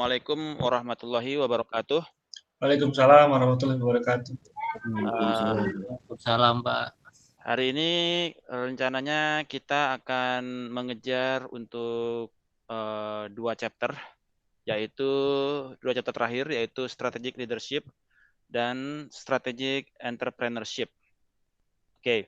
Assalamualaikum warahmatullahi wabarakatuh. Waalaikumsalam warahmatullahi wabarakatuh. Eee, Waalaikumsalam, Pak. Hari ini rencananya kita akan mengejar untuk 2 chapter, yaitu 2 chapter terakhir, yaitu Strategic Leadership dan Strategic Entrepreneurship. Oke,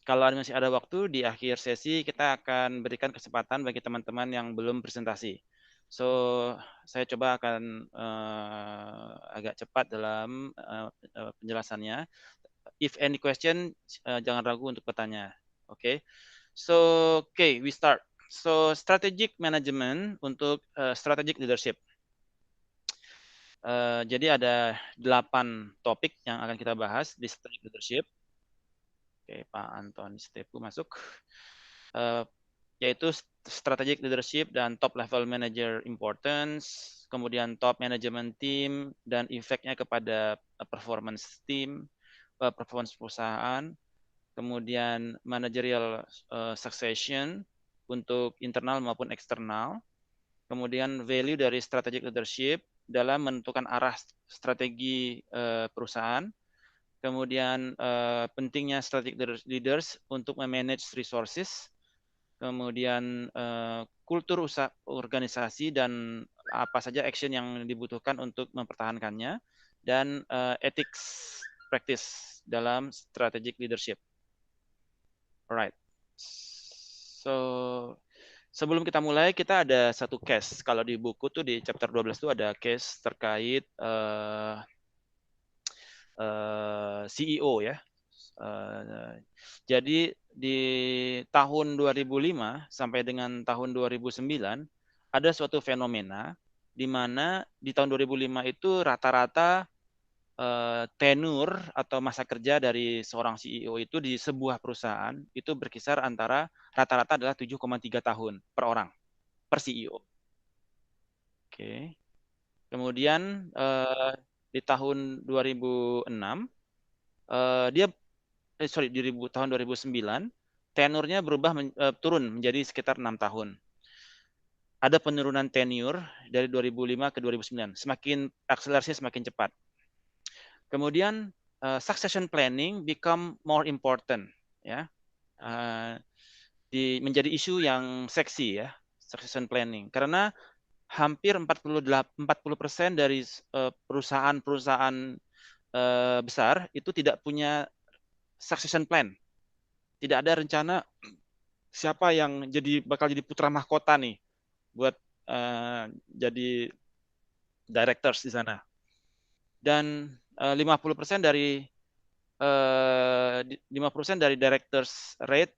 kalau masih ada waktu di akhir sesi kita akan berikan kesempatan bagi teman-teman yang belum presentasi. So, saya coba akan agak cepat dalam penjelasannya. If any question, jangan ragu untuk bertanya. Oke. So, we start. So, strategic management untuk strategic leadership. Jadi ada 8 topik yang akan kita bahas di strategic leadership. Oke, Pak Antoni Stepu masuk. Yaitu strategic leadership dan top level manager importance, kemudian top management team dan efeknya kepada performance team, performance perusahaan, kemudian managerial succession untuk internal maupun eksternal, kemudian value dari strategic leadership dalam menentukan arah strategi perusahaan, kemudian pentingnya strategic leaders untuk memanage resources, kemudian kultur usaha organisasi dan apa saja action yang dibutuhkan untuk mempertahankannya, dan ethics practice dalam strategic leadership. Alright. So, sebelum kita mulai, kita ada satu case. Kalau di buku tuh di chapter 12 tuh ada case terkait CEO ya. Jadi di tahun 2005 sampai dengan tahun 2009 ada suatu fenomena di mana di tahun 2005 itu rata-rata tenur atau masa kerja dari seorang CEO itu di sebuah perusahaan itu berkisar antara rata-rata adalah 7,3 tahun per orang, per CEO. Oke. Kemudian di tahun 2006 tahun 2009 tenurnya berubah turun menjadi sekitar 6 tahun. Ada penurunan tenure dari 2005 ke 2009, semakin akselerasi semakin cepat. Kemudian succession planning become more important, ya, menjadi isu yang seksi ya, succession planning, karena hampir 40% dari perusahaan-perusahaan besar itu tidak punya succession plan, tidak ada rencana siapa yang bakal jadi putra mahkota nih buat jadi directors di sana. Dan 50% dari 50% dari directors rate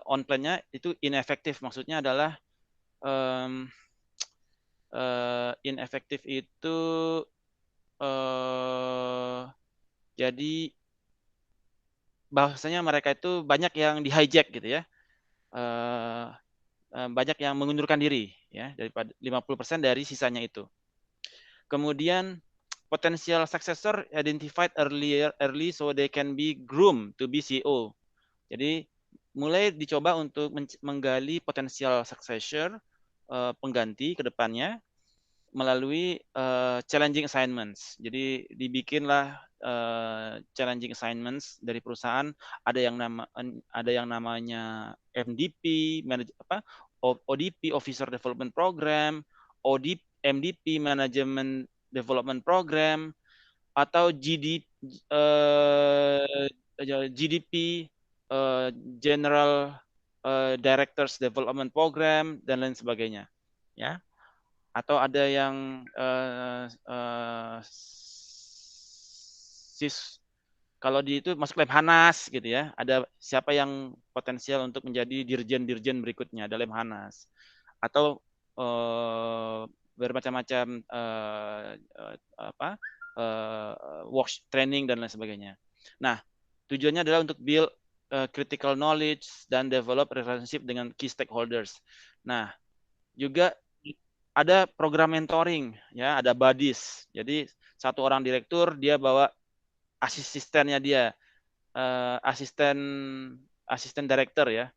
on plan-nya itu inefektif. Maksudnya adalah inefektif itu jadi bahwasanya mereka itu banyak yang di hijack gitu ya. Banyak yang mengundurkan diri ya, daripada 50% dari sisanya itu. Kemudian potential successor identified early so they can be groomed to be CEO. Jadi mulai dicoba untuk menggali potensial successor pengganti ke depannya melalui challenging assignments. Jadi dibikinlah challenging assignments dari perusahaan. Ada yang namanya MDP, ODP Officer Development Program, MDP Management Development Program, atau GDP General Directors Development Program dan lain sebagainya, ya. Atau ada yang kalau di itu masuk Lemhanas gitu ya, ada siapa yang potensial untuk menjadi dirjen-dirjen berikutnya, ada Lemhanas. Atau bermacam-macam training dan lain sebagainya. Nah, tujuannya adalah untuk build critical knowledge dan develop relationship dengan key stakeholders. Nah, juga ada program mentoring, ya, ada buddies. Jadi satu orang direktur dia bawa asistennya dia, asisten director ya,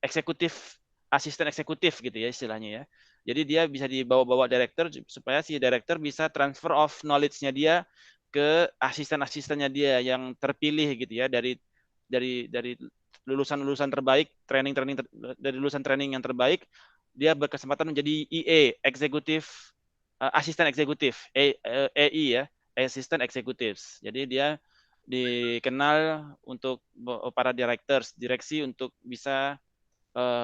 eksekutif asisten eksekutif gitu ya istilahnya ya. Jadi dia bisa dibawa-bawa director supaya si director bisa transfer of knowledge-nya dia ke asisten-asistennya dia yang terpilih gitu ya dari lulusan-lulusan terbaik, dari lulusan training yang terbaik, dia berkesempatan menjadi EA, eksekutif asisten eksekutif, EI ya, asisten executives. Jadi dia dikenal untuk para directors, direksi untuk bisa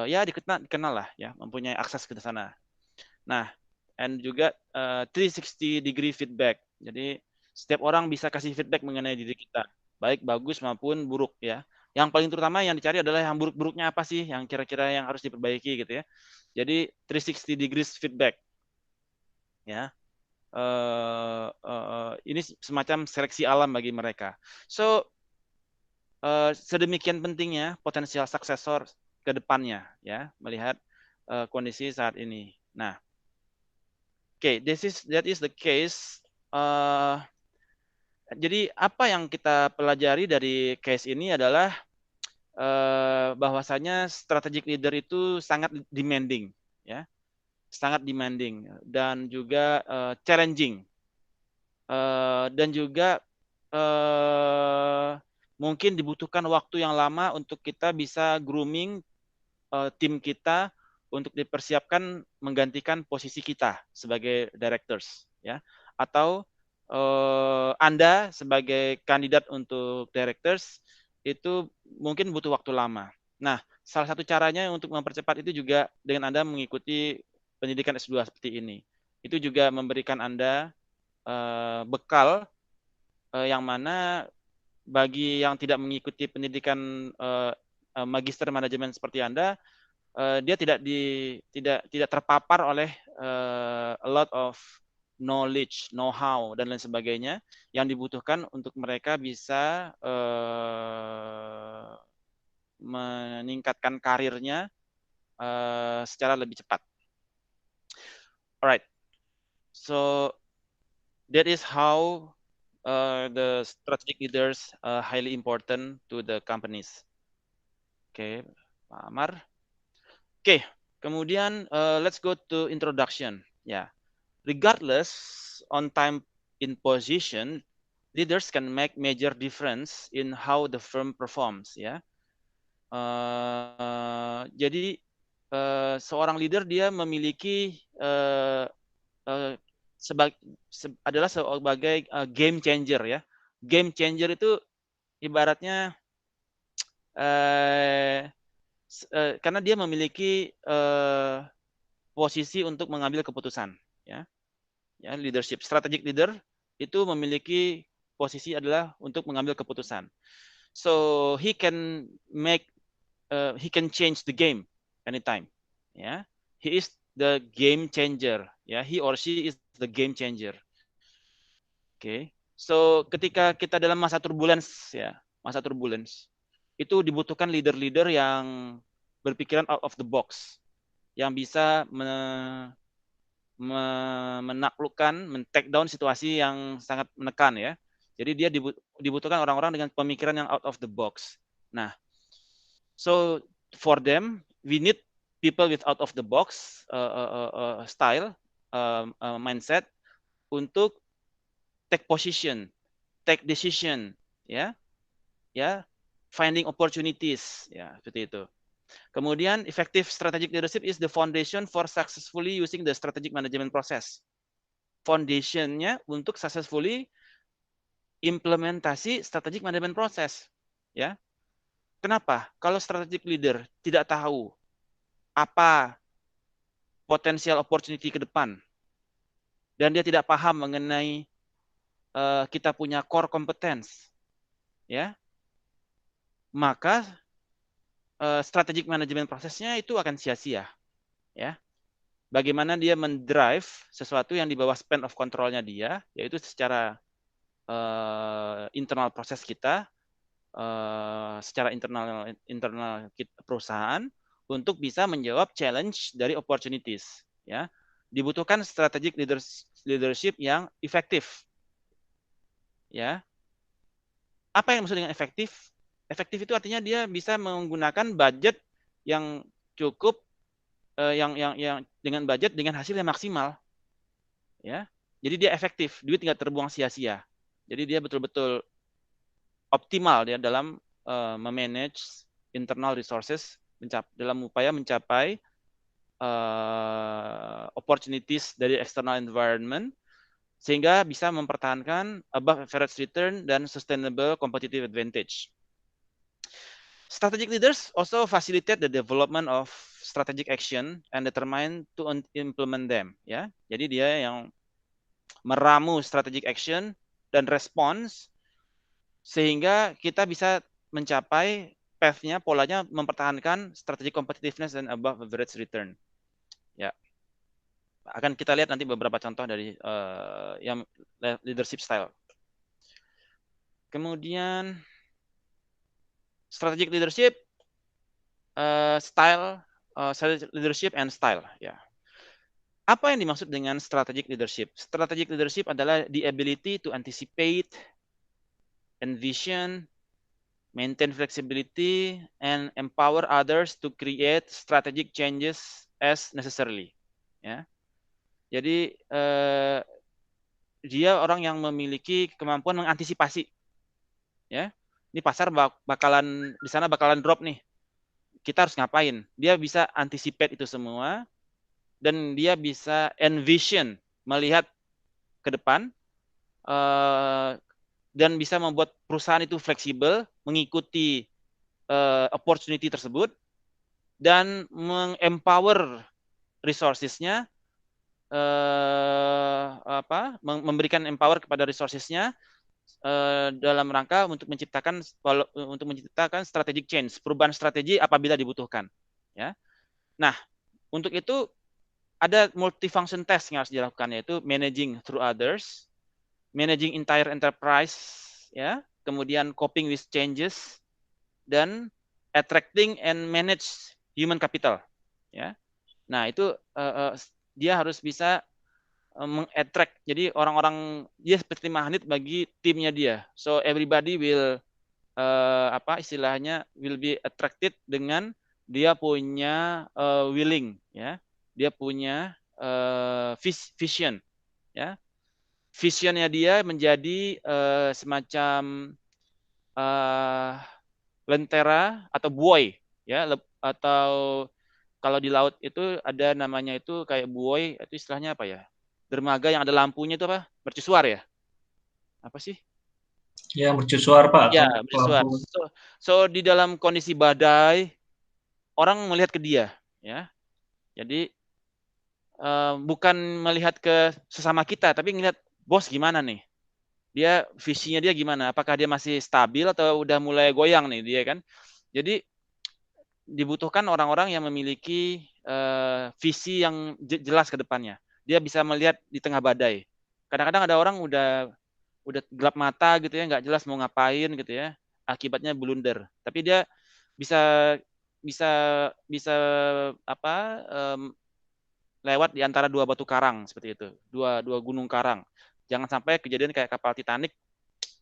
ya dikenal lah ya, mempunyai akses ke sana. Nah, and juga 360 degree feedback. Jadi setiap orang bisa kasih feedback mengenai diri kita, baik bagus maupun buruk ya. Yang paling terutama yang dicari adalah yang buruk-buruknya apa sih, yang kira-kira yang harus diperbaiki gitu ya. Jadi 360 degrees feedback ya. Ini semacam seleksi alam bagi mereka. So sedemikian pentingnya potensial suksesor ke depannya ya, melihat kondisi saat ini. Nah, okay, that is the case. Jadi apa yang kita pelajari dari case ini adalah bahwasanya strategic leader itu sangat demanding, ya, sangat demanding dan juga challenging dan juga mungkin dibutuhkan waktu yang lama untuk kita bisa grooming tim kita untuk dipersiapkan menggantikan posisi kita sebagai directors ya, atau Anda sebagai kandidat untuk directors itu mungkin butuh waktu lama. Nah, salah satu caranya untuk mempercepat itu juga dengan Anda mengikuti pendidikan S2 seperti ini. Itu juga memberikan Anda bekal yang mana bagi yang tidak mengikuti pendidikan magister manajemen seperti Anda, dia tidak terpapar oleh a lot of knowledge, know-how dan lain sebagainya yang dibutuhkan untuk mereka bisa meningkatkan karirnya secara lebih cepat. Alright, so that is how the strategic leaders highly important to the companies. Oke, Pak Amar. Oke, kemudian let's go to introduction. Ya, regardless on time in position, leaders can make major difference in how the firm performs. Ya, jadi seorang leader dia memiliki adalah sebagai game changer ya. Game changer itu ibaratnya karena dia memiliki posisi untuk mengambil keputusan ya. Ya, leadership, strategic leader itu memiliki posisi adalah untuk mengambil keputusan. So he can change the game anytime. Ya, he is the game changer. Ya, he or she is the game changer. Oke. So ketika kita dalam masa turbulence ya, masa turbulence itu dibutuhkan leader-leader yang berpikiran out of the box, yang bisa menaklukkan, men-take down situasi yang sangat menekan ya. Jadi dia dibutuhkan orang-orang dengan pemikiran yang out of the box. Nah, so for them we need people with out of the box style, mindset untuk take position, take decision, ya, finding opportunities, ya seperti itu. Kemudian effective strategic leadership is the foundation for successfully using the strategic management process. Foundationnya untuk successfully implementasi strategic management process, ya. Kenapa? Kalau strategic leader tidak tahu apa potensial opportunity ke depan dan dia tidak paham mengenai kita punya core competence, ya, maka strategic management prosesnya itu akan sia-sia, ya. Bagaimana dia mendrive sesuatu yang di bawah span of control-nya dia, yaitu secara internal proses kita, secara internal perusahaan untuk bisa menjawab challenge dari opportunities, ya. Dibutuhkan strategic leadership yang efektif, ya. Apa yang maksud dengan efektif? Efektif itu artinya dia bisa menggunakan budget yang cukup yang dengan budget dengan hasil yang maksimal, ya. Jadi dia efektif, duit nggak terbuang sia-sia. Jadi dia betul-betul optimal ya dalam memanage internal resources dalam upaya mencapai opportunities dari external environment sehingga bisa mempertahankan above average return dan sustainable competitive advantage. Strategic leaders also facilitate the development of strategic action and determine to implement them. Ya, jadi dia yang meramu strategic action dan respons sehingga kita bisa mencapai path-nya, polanya mempertahankan strategic competitiveness dan above average return. Ya, akan kita lihat nanti beberapa contoh dari yang leadership style. Kemudian strategic leadership strategic leadership and style. Ya. Apa yang dimaksud dengan strategic leadership? Strategic leadership adalah the ability to anticipate, envision, maintain flexibility, and empower others to create strategic changes as necessarily. Ya. Jadi dia orang yang memiliki kemampuan mengantisipasi. Ya, ini pasar bakalan di sana bakalan drop nih. Kita harus ngapain? Dia bisa anticipate itu semua dan dia bisa envision, melihat ke depan dan bisa membuat perusahaan itu fleksibel mengikuti opportunity tersebut dan mengempower resources-nya memberikan empower kepada resources-nya dalam rangka untuk menciptakan strategic change, perubahan strategi apabila dibutuhkan. Ya. Nah, untuk itu ada multifunction test yang harus dilakukan, yaitu managing through others, managing entire enterprise, ya, kemudian coping with changes, dan attracting and manage human capital. Ya. Nah, itu dia harus bisa meng-attract. Jadi orang-orang dia seperti magnet bagi timnya dia. So everybody will istilahnya will be attracted dengan dia punya willing, ya. Dia punya vision, ya. Visionnya dia menjadi semacam lentera atau buoy, ya, atau kalau di laut itu ada namanya itu kayak buoy, itu istilahnya apa ya? Dermaga yang ada lampunya itu apa? Mercusuar ya? Apa sih? Ya, mercusuar Pak Ya, atau mercusuar. lampu. So di dalam kondisi badai orang melihat ke dia, ya. Jadi bukan melihat ke sesama kita, tapi ngelihat bos gimana nih? Dia visinya dia gimana? Apakah dia masih stabil atau udah mulai goyang nih dia kan? Jadi dibutuhkan orang-orang yang memiliki visi yang jelas ke depannya. Dia bisa melihat di tengah badai. Kadang-kadang ada orang udah gelap mata gitu ya, nggak jelas mau ngapain gitu ya. Akibatnya blunder. Tapi dia bisa bisa bisa lewat di antara dua batu karang seperti itu, dua gunung karang. Jangan sampai kejadian kayak kapal Titanic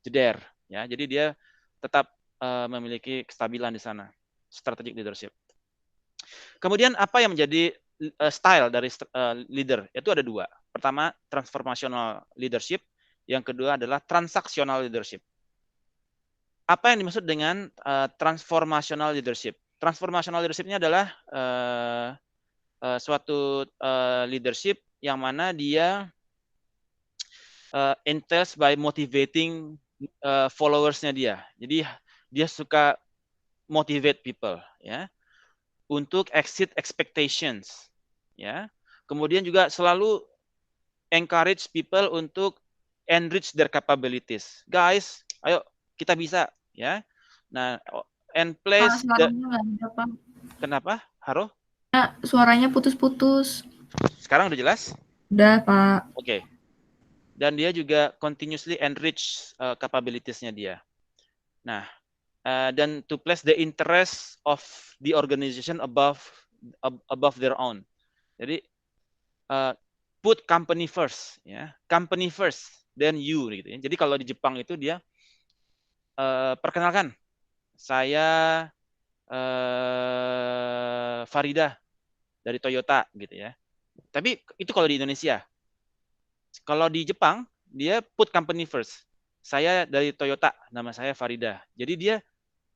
jeder, ya. Jadi dia tetap memiliki kestabilan di sana. Strategic leadership. Kemudian apa yang menjadi style dari leader? Itu ada dua. Pertama, transformational leadership. Yang kedua adalah transactional leadership. Apa yang dimaksud dengan transformational leadership? Transformational leadership-nya adalah suatu leadership yang mana dia entails by motivating followers-nya dia. Jadi dia suka motivate people, ya, untuk exceed expectations, ya. Kemudian juga selalu encourage people untuk enrich their capabilities. Guys, ayo kita bisa, ya. Nah, and Pak, place suaranya nggak ada, Pak. Kenapa? Haro? Ya, suaranya putus-putus. Sekarang udah jelas? Udah, Pak. Oke. Dan dia juga continuously enrich capabilities-nya dia. Nah, dan to place the interest of the organization above their own. Jadi put company first, ya, company first, then you, gitu ya. Jadi kalau di Jepang itu dia perkenalkan, saya Farida, dari Toyota gitu ya. Tapi itu kalau di Indonesia. Kalau di Jepang, dia put company first. Saya dari Toyota, nama saya Farida. Jadi dia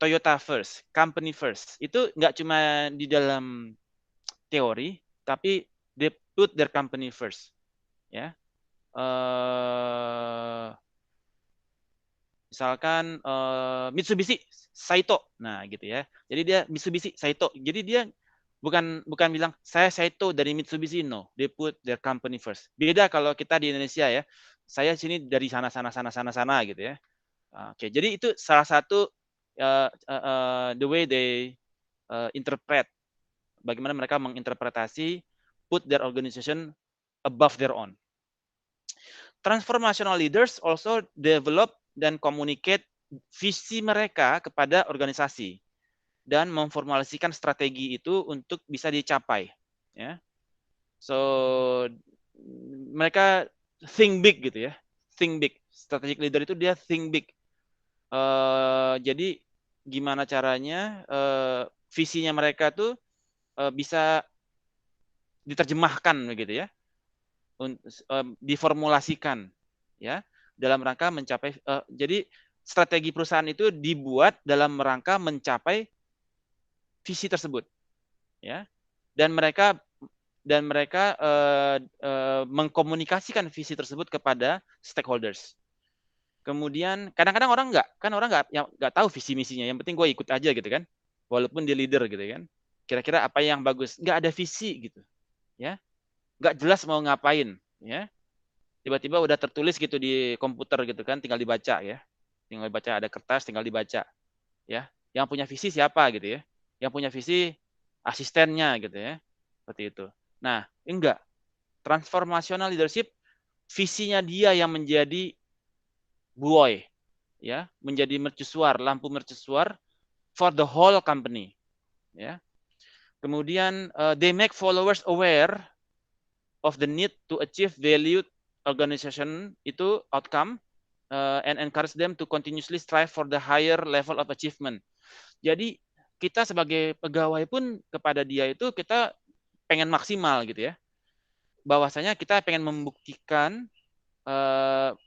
Toyota first, company first. Itu nggak cuma di dalam teori, tapi they put their company first. Ya, misalkan Mitsubishi Saito, nah gitu ya. Jadi dia Mitsubishi Saito. Jadi dia bukan bilang saya Saito dari Mitsubishi, no. They put their company first. Beda kalau kita di Indonesia ya. Saya sini dari sana gitu ya. Oke, jadi itu salah satu the way they interpret, bagaimana mereka menginterpretasi put their organization above their own. Transformational leaders also develop dan communicate visi mereka kepada organisasi dan memformulasikan strategi itu untuk bisa dicapai. Ya, so mereka think big gitu ya, think big. Strategic leader itu dia think big. Jadi gimana caranya visinya mereka tuh bisa diterjemahkan begitu ya, diformulasikan ya dalam rangka mencapai. Jadi strategi perusahaan itu dibuat dalam rangka mencapai visi tersebut, ya. Dan mereka mengkomunikasikan visi tersebut kepada stakeholders. Kemudian kadang-kadang orang nggak tahu visi misinya. Yang penting gue ikut aja gitu kan, walaupun dia leader gitu kan. Kira-kira apa yang bagus? Nggak ada visi gitu, ya. Nggak jelas mau ngapain, ya. Tiba-tiba udah tertulis gitu di komputer gitu kan, tinggal dibaca ya. Tinggal dibaca, ada kertas, tinggal dibaca, ya. Yang punya visi siapa gitu ya? Yang punya visi asistennya gitu ya. Seperti itu. Nah, enggak. Transformational leadership, visinya dia yang menjadi buoy, ya, menjadi mercusuar, lampu mercusuar for the whole company, ya. Kemudian they make followers aware of the need to achieve valued organization itu outcome and encourage them to continuously strive for the higher level of achievement. Jadi kita sebagai pegawai pun kepada dia itu kita pengen maksimal gitu ya. Bahwasanya kita pengen membuktikan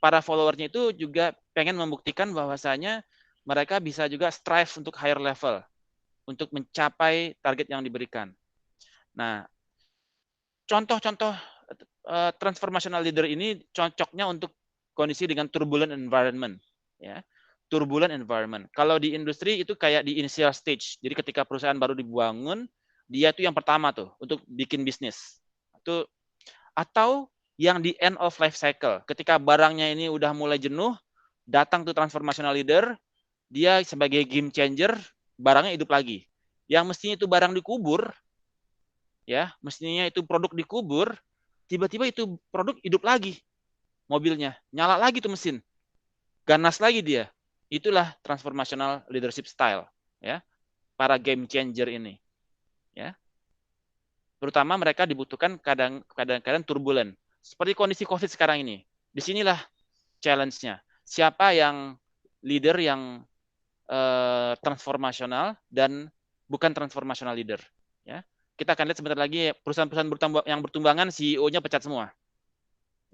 para followernya itu juga pengen membuktikan bahwasanya mereka bisa juga strive untuk higher level, untuk mencapai target yang diberikan. Nah, contoh-contoh transformational leader ini cocoknya untuk kondisi dengan turbulent environment, ya. Turbulent environment. Kalau di industri itu kayak di initial stage. Jadi ketika perusahaan baru dibangun, dia itu yang pertama tuh untuk bikin bisnis. Atau yang di end of life cycle. Ketika barangnya ini udah mulai jenuh, datang tuh transformational leader, dia sebagai game changer, barangnya hidup lagi. Yang mestinya itu barang dikubur, ya, mestinya itu produk dikubur, tiba-tiba itu produk hidup lagi. Mobilnya nyala lagi tuh mesin. Ganas lagi dia. Itulah transformational leadership style, ya. Para game changer ini, ya. Terutama mereka dibutuhkan kadang-kadang turbulen. Seperti kondisi COVID sekarang ini. Disinilah challenge-nya. Siapa yang leader yang transformasional dan bukan transformational leader, ya. Kita akan lihat sebentar lagi perusahaan-perusahaan yang bertumbangan CEO-nya pecat semua,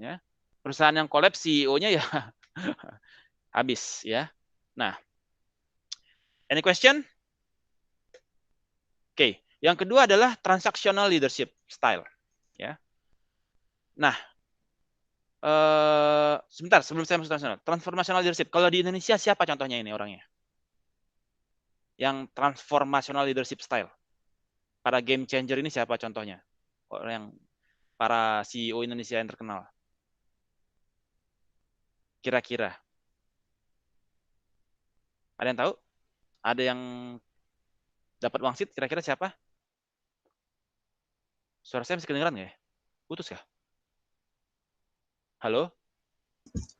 ya. Perusahaan yang kolaps CEO-nya ya habis, ya. Nah, any question? Oke, yang kedua adalah transactional leadership style, ya. Nah, sebentar sebelum saya masuk transformational leadership. Kalau di Indonesia siapa contohnya ini orangnya? Yang transformational leadership style. Para game changer ini siapa contohnya? Orang yang para CEO Indonesia yang terkenal. Kira-kira. Ada yang tahu? Ada yang dapat wangsit? Kira-kira siapa? Suara saya masih kedengeran nggak ya? Putus kah? Halo?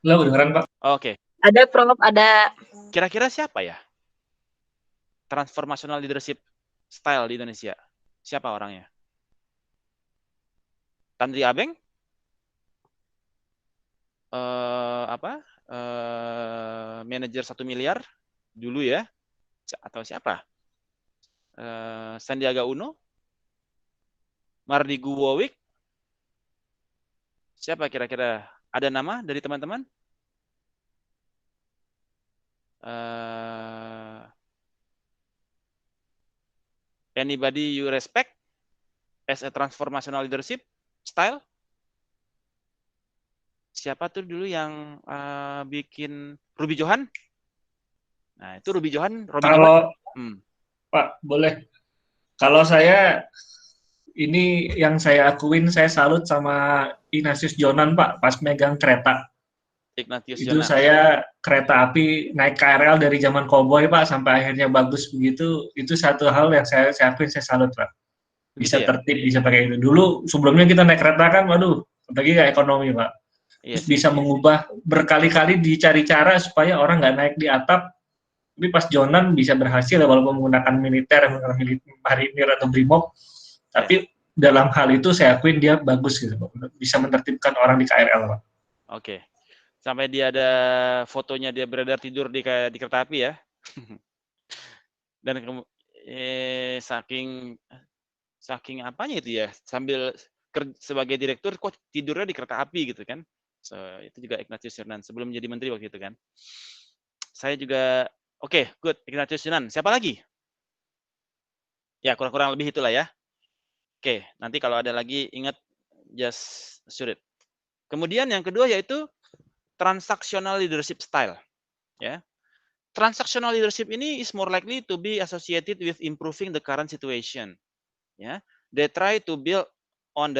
Halo, kedengeran Pak? Oke. Ada Prof, ada. Kira-kira siapa ya? Transformational leadership style di Indonesia. Siapa orangnya? Tandri Abeng? Manajer 1 miliar dulu ya? Atau siapa? Sandiaga Uno? Mardi Guwowic. Siapa kira-kira? Ada nama dari teman-teman? Anybody you respect as a transformational leadership style? Siapa tuh dulu yang bikin Ruby Johan? Nah, itu Ruby Johan. Kalau Pak, boleh. Kalau saya, ini yang saya akuin, saya salut sama Ignatius Jonan, Pak, pas megang kereta. Ignatius Itu Jonan. saya kereta api naik KRL dari zaman koboi, Pak, sampai akhirnya bagus begitu. Itu satu hal yang saya akuin, saya salut, Pak. Bisa Begitu ya? tertib, bisa pakai itu. Dulu sebelumnya kita naik kereta kan, waduh, apalagi nggak ekonomi, Pak. Iya Terus sih. bisa mengubah berkali-kali dicari cara supaya orang nggak naik di atap. Tapi pas Jonan bisa berhasil ya, walaupun menggunakan militer, marinir atau brimob, tapi dalam hal itu saya akuin dia bagus gitu, bisa menertibkan orang di KRL, Pak. Oke. Sampai dia ada fotonya dia beredar tidur di kereta api ya. Dan saking apanya itu ya, sambil sebagai direktur kok tidurnya di kereta api gitu kan. So, itu juga Ignatius Jonan sebelum jadi menteri waktu itu kan. Saya juga oke, good, Ignatius Jonan. Siapa lagi? Ya, kurang lebih itulah ya. Oke, nanti kalau ada lagi ingat just shoot it. Kemudian yang kedua yaitu transactional leadership style. Ya. Transactional leadership ini is more likely to be associated with improving the current situation. Ya. They try to build on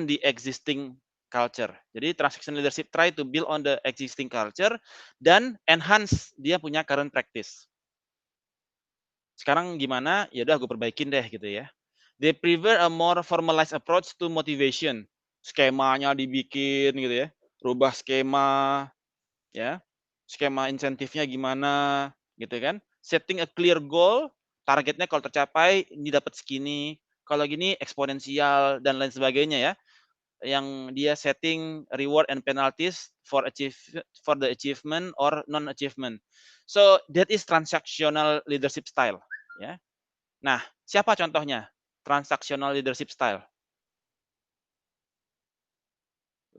the existing culture. Jadi transactional leadership try to build on the existing culture dan enhance dia punya current practice. Sekarang gimana? Ya udah gue perbaikin deh gitu ya. They prefer a more formalized approach to motivation. Skemanya dibikin gitu ya. Rubah skema ya. Skema insentifnya gimana gitu kan. Setting a clear goal, targetnya kalau tercapai ini dapat segini. Kalau gini eksponensial dan lain sebagainya ya. Yang dia setting reward and penalties for the achievement or non-achievement. So that is transactional leadership style ya. Nah, siapa contohnya? Transactional leadership style.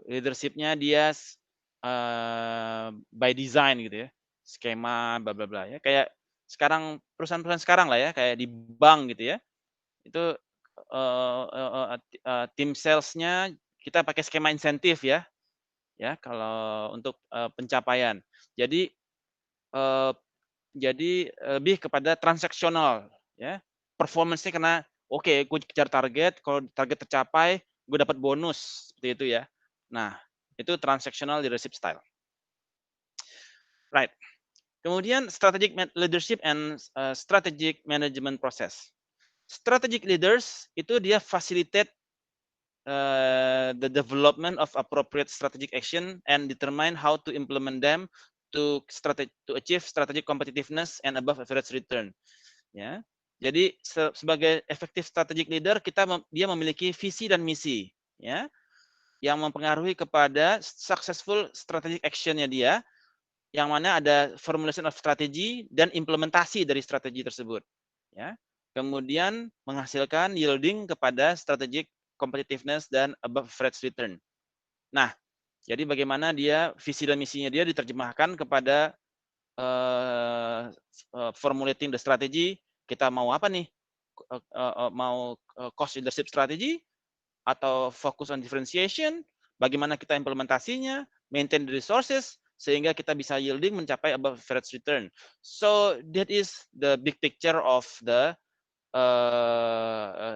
Leadership-nya dia by design gitu ya. Skema bla bla bla ya. Kayak sekarang perusahaan-perusahaan sekarang lah ya, kayak di bank gitu ya. Itu tim sales-nya kita pakai skema insentif ya. Ya, kalau untuk pencapaian. Jadi lebih kepada transaksional ya. Performance-nya karena oke, gue kejar target, kalau target tercapai, gue dapat bonus seperti itu ya. Nah, itu transactional leadership style. Right. Kemudian strategic leadership and strategic management process. Strategic leaders itu dia facilitate the development of appropriate strategic action and determine how to implement them to achieve strategic competitiveness and above average return. Ya. Jadi sebagai effective strategic leader dia memiliki visi dan misi ya yang mempengaruhi kepada successful strategic action-nya dia yang mana ada formulation of strategy dan implementasi dari strategi tersebut ya. Kemudian menghasilkan yielding kepada strategic competitiveness dan above average return. Nah, jadi bagaimana dia visi dan misinya dia diterjemahkan kepada formulating the strategy. Kita mau apa nih? Mau cost leadership strategy atau fokus on differentiation? Bagaimana kita implementasinya? Maintain the resources sehingga kita bisa yielding mencapai above average return. So that is the big picture of the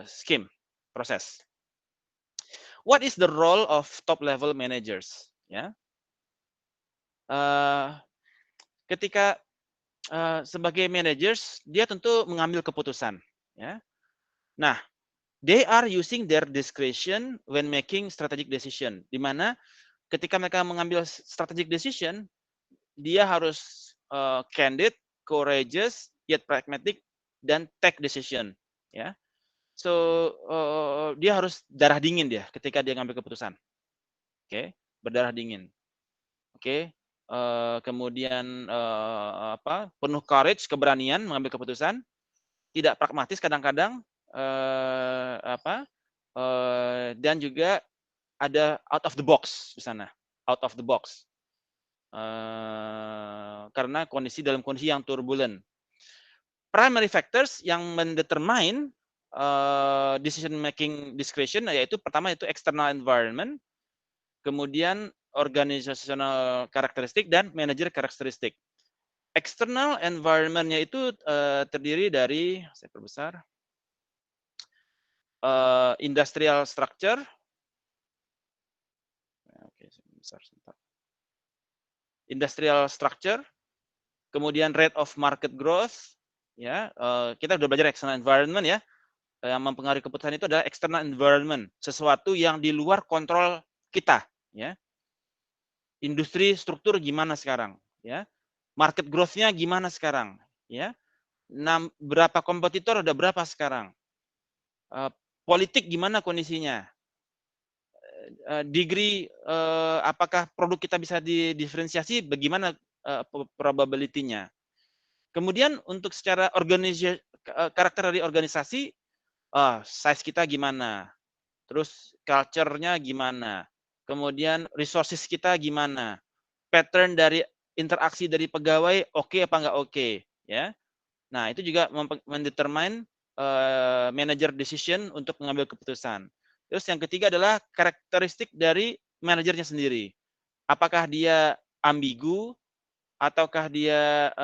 scheme process. What is the role of top level managers? Ya, ketika sebagai managers dia tentu mengambil keputusan. Ya, nah they are using their discretion when making strategic decision. Di mana ketika mereka mengambil strategic decision, dia harus candid, courageous, yet pragmatic, dan take decision. Ya, so dia harus darah dingin dia ketika dia ngambil keputusan. Oke, berdarah dingin. Oke, kemudian penuh courage, keberanian mengambil keputusan, tidak pragmatis kadang-kadang, dan juga ada out of the box di sana, out of the box. Karena dalam kondisi yang turbulent. Primary factors yang mendetermine decision making discretion, yaitu pertama itu external environment, kemudian organizational karakteristik dan manager karakteristik. External environment-nya itu terdiri dari, saya perbesar, industrial structure. Oke, industrial structure, kemudian rate of market growth, ya. Kita sudah belajar external environment ya. Yang mempengaruhi keputusan itu adalah external environment, sesuatu yang di luar kontrol kita, ya. Industri struktur gimana sekarang, ya. Market growth-nya gimana sekarang, ya. Berapa kompetitor, ada berapa sekarang. Politik gimana kondisinya. Degree apakah produk kita bisa didiferensiasi, bagaimana probability-nya. Kemudian untuk secara karakter dari organisasi, size kita gimana, terus culture-nya gimana, kemudian resources kita gimana, pattern dari interaksi dari pegawai oke apa nggak oke, ya. Nah itu juga mendetermine manager decision untuk mengambil keputusan. Terus yang ketiga adalah karakteristik dari manajernya sendiri. Apakah dia ambigu, ataukah dia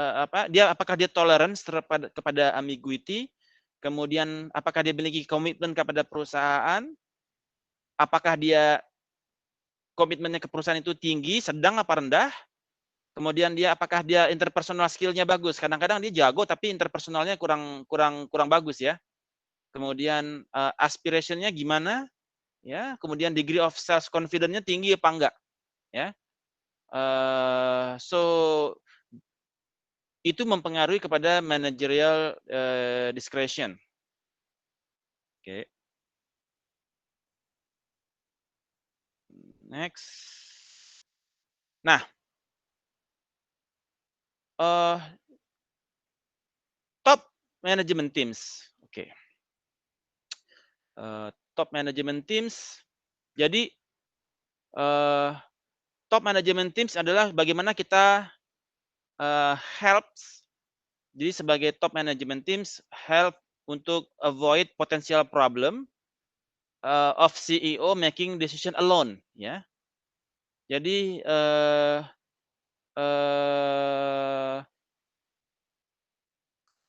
apakah dia tolerance kepada ambiguity, kemudian apakah dia memiliki komitmen kepada perusahaan, apakah dia komitmennya ke perusahaan itu tinggi, sedang apa rendah, kemudian apakah dia interpersonal skill-nya bagus. Kadang-kadang dia jago tapi interpersonalnya kurang bagus ya. Kemudian aspiration-nya gimana, ya. Kemudian degree of self confidence-nya tinggi apa enggak, ya. So itu mempengaruhi kepada managerial discretion. Oke. Next. Nah, top management teams. Oke. Top management teams. Jadi top management teams adalah bagaimana kita helps. Jadi sebagai top management teams help untuk avoid potential problem of CEO making decision alone, ya. Jadi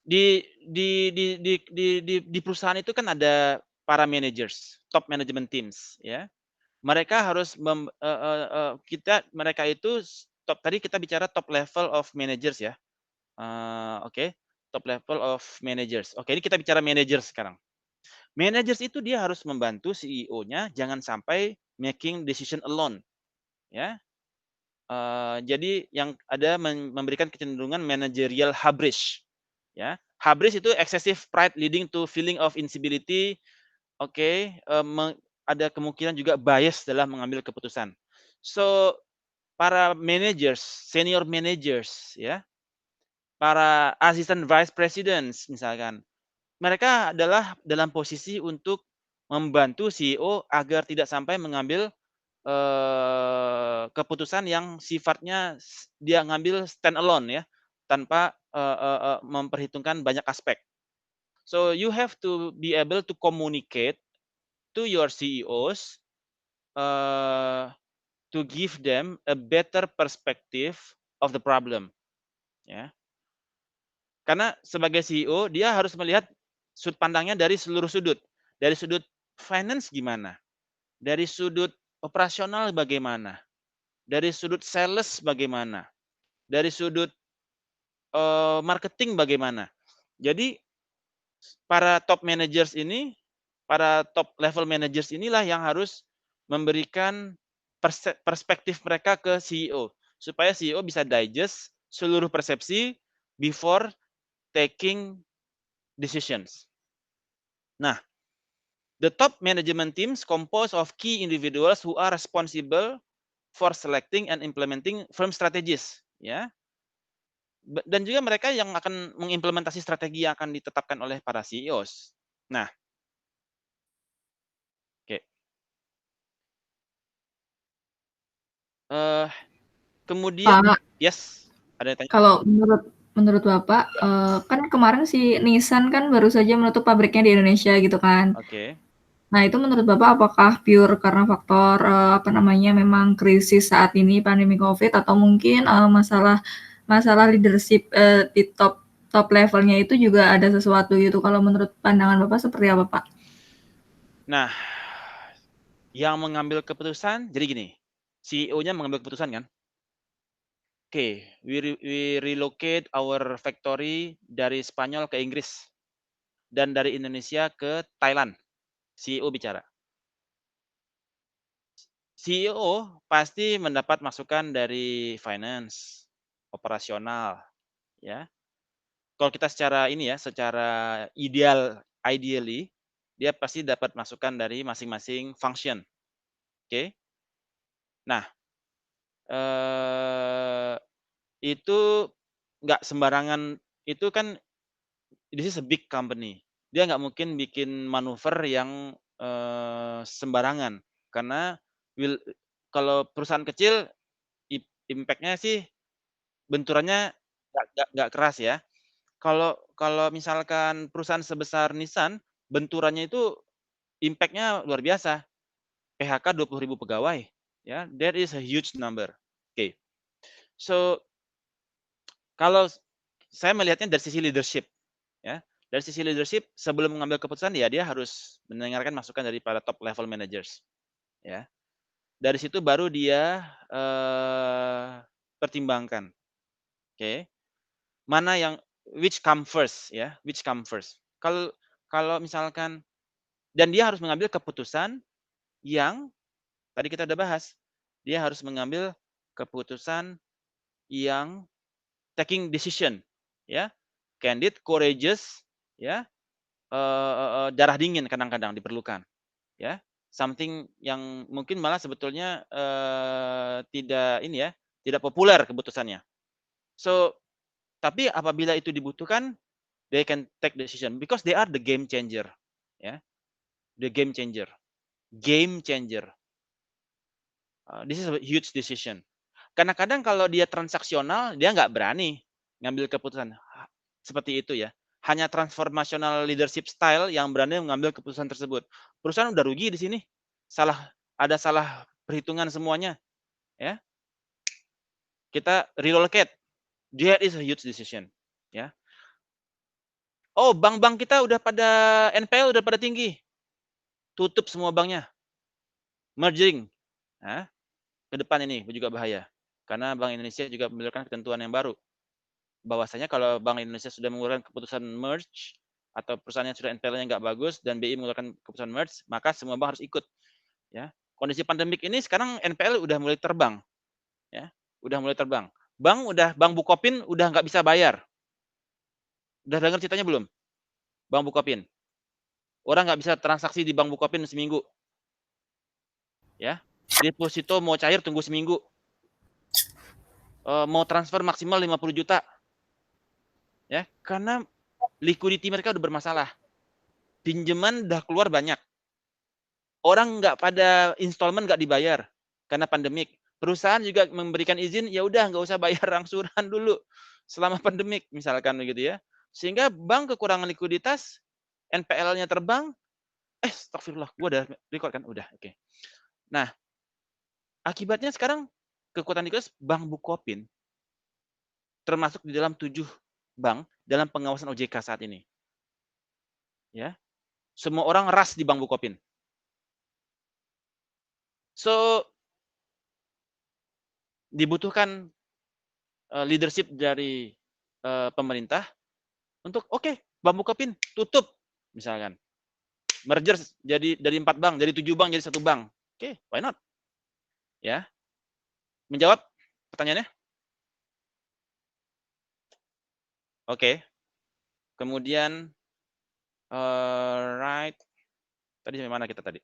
di perusahaan itu kan ada para managers, top management teams, ya. Mereka harus mereka itu tadi kita bicara top level of managers ya. Oke, top level of managers. Oke, ini kita bicara managers sekarang. Managers itu dia harus membantu CEO-nya jangan sampai making decision alone, ya. Jadi yang ada memberikan kecenderungan managerial hubris, ya. Hubris itu excessive pride leading to feeling of instability. Oke, ada kemungkinan juga bias dalam mengambil keputusan. So para managers, senior managers, ya, para assistant vice presidents misalkan, mereka adalah dalam posisi untuk membantu CEO agar tidak sampai mengambil keputusan yang sifatnya dia ngambil stand alone ya, tanpa memperhitungkan banyak aspek. So you have to be able to communicate to your CEOs to give them a better perspective of the problem. Ya. Karena sebagai CEO dia harus melihat sudut pandangnya dari seluruh sudut. Dari sudut finance gimana? Dari sudut operasional bagaimana? Dari sudut sales bagaimana? Dari sudut marketing bagaimana? Jadi para top managers ini, para top level managers inilah yang harus memberikan perspektif mereka ke CEO supaya CEO bisa digest seluruh persepsi before taking decisions. Nah, the top management teams composed of key individuals who are responsible for selecting and implementing firm strategies, ya. Dan juga mereka yang akan mengimplementasi strategi yang akan ditetapkan oleh para CEOs. Nah, Kemudian Pak, yes, ada yang tanya? kalau menurut Bapak, kan kemarin si Nissan kan baru saja menutup pabriknya di Indonesia gitu kan. Oke. Nah, itu menurut Bapak apakah pure karena faktor, memang krisis saat ini pandemi Covid atau mungkin, masalah leadership, di top levelnya itu juga ada sesuatu gitu. Kalau menurut pandangan Bapak seperti apa, Pak? Nah, yang mengambil keputusan jadi gini, CEO-nya mengambil keputusan kan, "Oke, we relocate our factory dari Spanyol ke Inggris dan dari Indonesia ke Thailand." CEO bicara. CEO pasti mendapat masukan dari finance, operasional, ya. Kalau kita secara ini ya, secara ideally, dia pasti dapat masukan dari masing-masing function, oke. Nah, eee, itu nggak sembarangan, itu kan this is a big company. Dia nggak mungkin bikin manuver yang, sembarangan. Karena will kalau perusahaan kecil impact-nya sih benturannya nggak keras ya. Kalau kalau misalkan perusahaan sebesar Nissan, benturannya itu impact-nya luar biasa. PHK 20.000 pegawai, ya, that is a huge number. Oke. So, kalau saya melihatnya dari sisi leadership, ya. Dari sisi leadership sebelum mengambil keputusan ya dia harus mendengarkan masukan dari para top level managers, ya. Dari situ baru dia, pertimbangkan, oke. Mana yang which come first ya, which come first. Kalau kalau misalkan dan dia harus mengambil keputusan yang tadi kita udah bahas, dia harus mengambil keputusan yang taking decision, ya, candid, courageous, ya, darah dingin kadang-kadang diperlukan, ya. Something yang mungkin malah sebetulnya, tidak ini ya, tidak populer keputusannya. So, tapi apabila itu dibutuhkan, they can take decision because they are the game changer, ya, the game changer, game changer. This is a huge decision. Kadang-kadang kalau dia transaksional, dia nggak berani ngambil keputusan seperti itu ya. Hanya transformational leadership style yang berani mengambil keputusan tersebut. Perusahaan udah rugi di sini. Ada salah perhitungan semuanya, ya. Kita relocate. That is a huge decision, ya. Oh, bank-bank kita udah pada NPL udah pada tinggi. Tutup semua banknya. Merging. Nah, ke depan ini juga bahaya. Karena Bank Indonesia juga mengeluarkan ketentuan yang baru. Bahwasanya kalau Bank Indonesia sudah mengeluarkan keputusan merge atau perusahaan yang sudah NPL-nya nggak bagus dan BI mengeluarkan keputusan merge, maka semua bank harus ikut. Ya, kondisi pandemik ini sekarang NPL udah mulai terbang, ya, udah mulai terbang. Bank Bukopin udah nggak bisa bayar. Udah dengar ceritanya belum? Bank Bukopin. Orang nggak bisa transaksi di Bank Bukopin seminggu. Ya, deposito mau cair tunggu seminggu. Mau transfer maksimal 50 juta. Ya, karena liquidity mereka udah bermasalah. Pinjaman udah keluar banyak. Orang nggak pada installment nggak dibayar karena pandemik. Perusahaan juga memberikan izin, ya udah nggak usah bayar angsuran dulu selama pandemik misalkan begitu ya. Sehingga bank kekurangan likuiditas, NPL-nya terbang, astagfirullah, gua udah record kan? Udah, oke. Nah, akibatnya sekarang kekuatan likuiditas Bank Bukopin termasuk di dalam 7 bank dalam pengawasan OJK saat ini. Ya. Semua orang ras di Bank Bukopin. So, dibutuhkan leadership dari pemerintah untuk oke, Bank Bukopin tutup misalkan. Merger jadi dari 4 bank, dari 7 bank jadi 1 bank. Oke, why not? Ya. Menjawab pertanyaannya? Oke. Kemudian right. Tadi sampai mana kita tadi?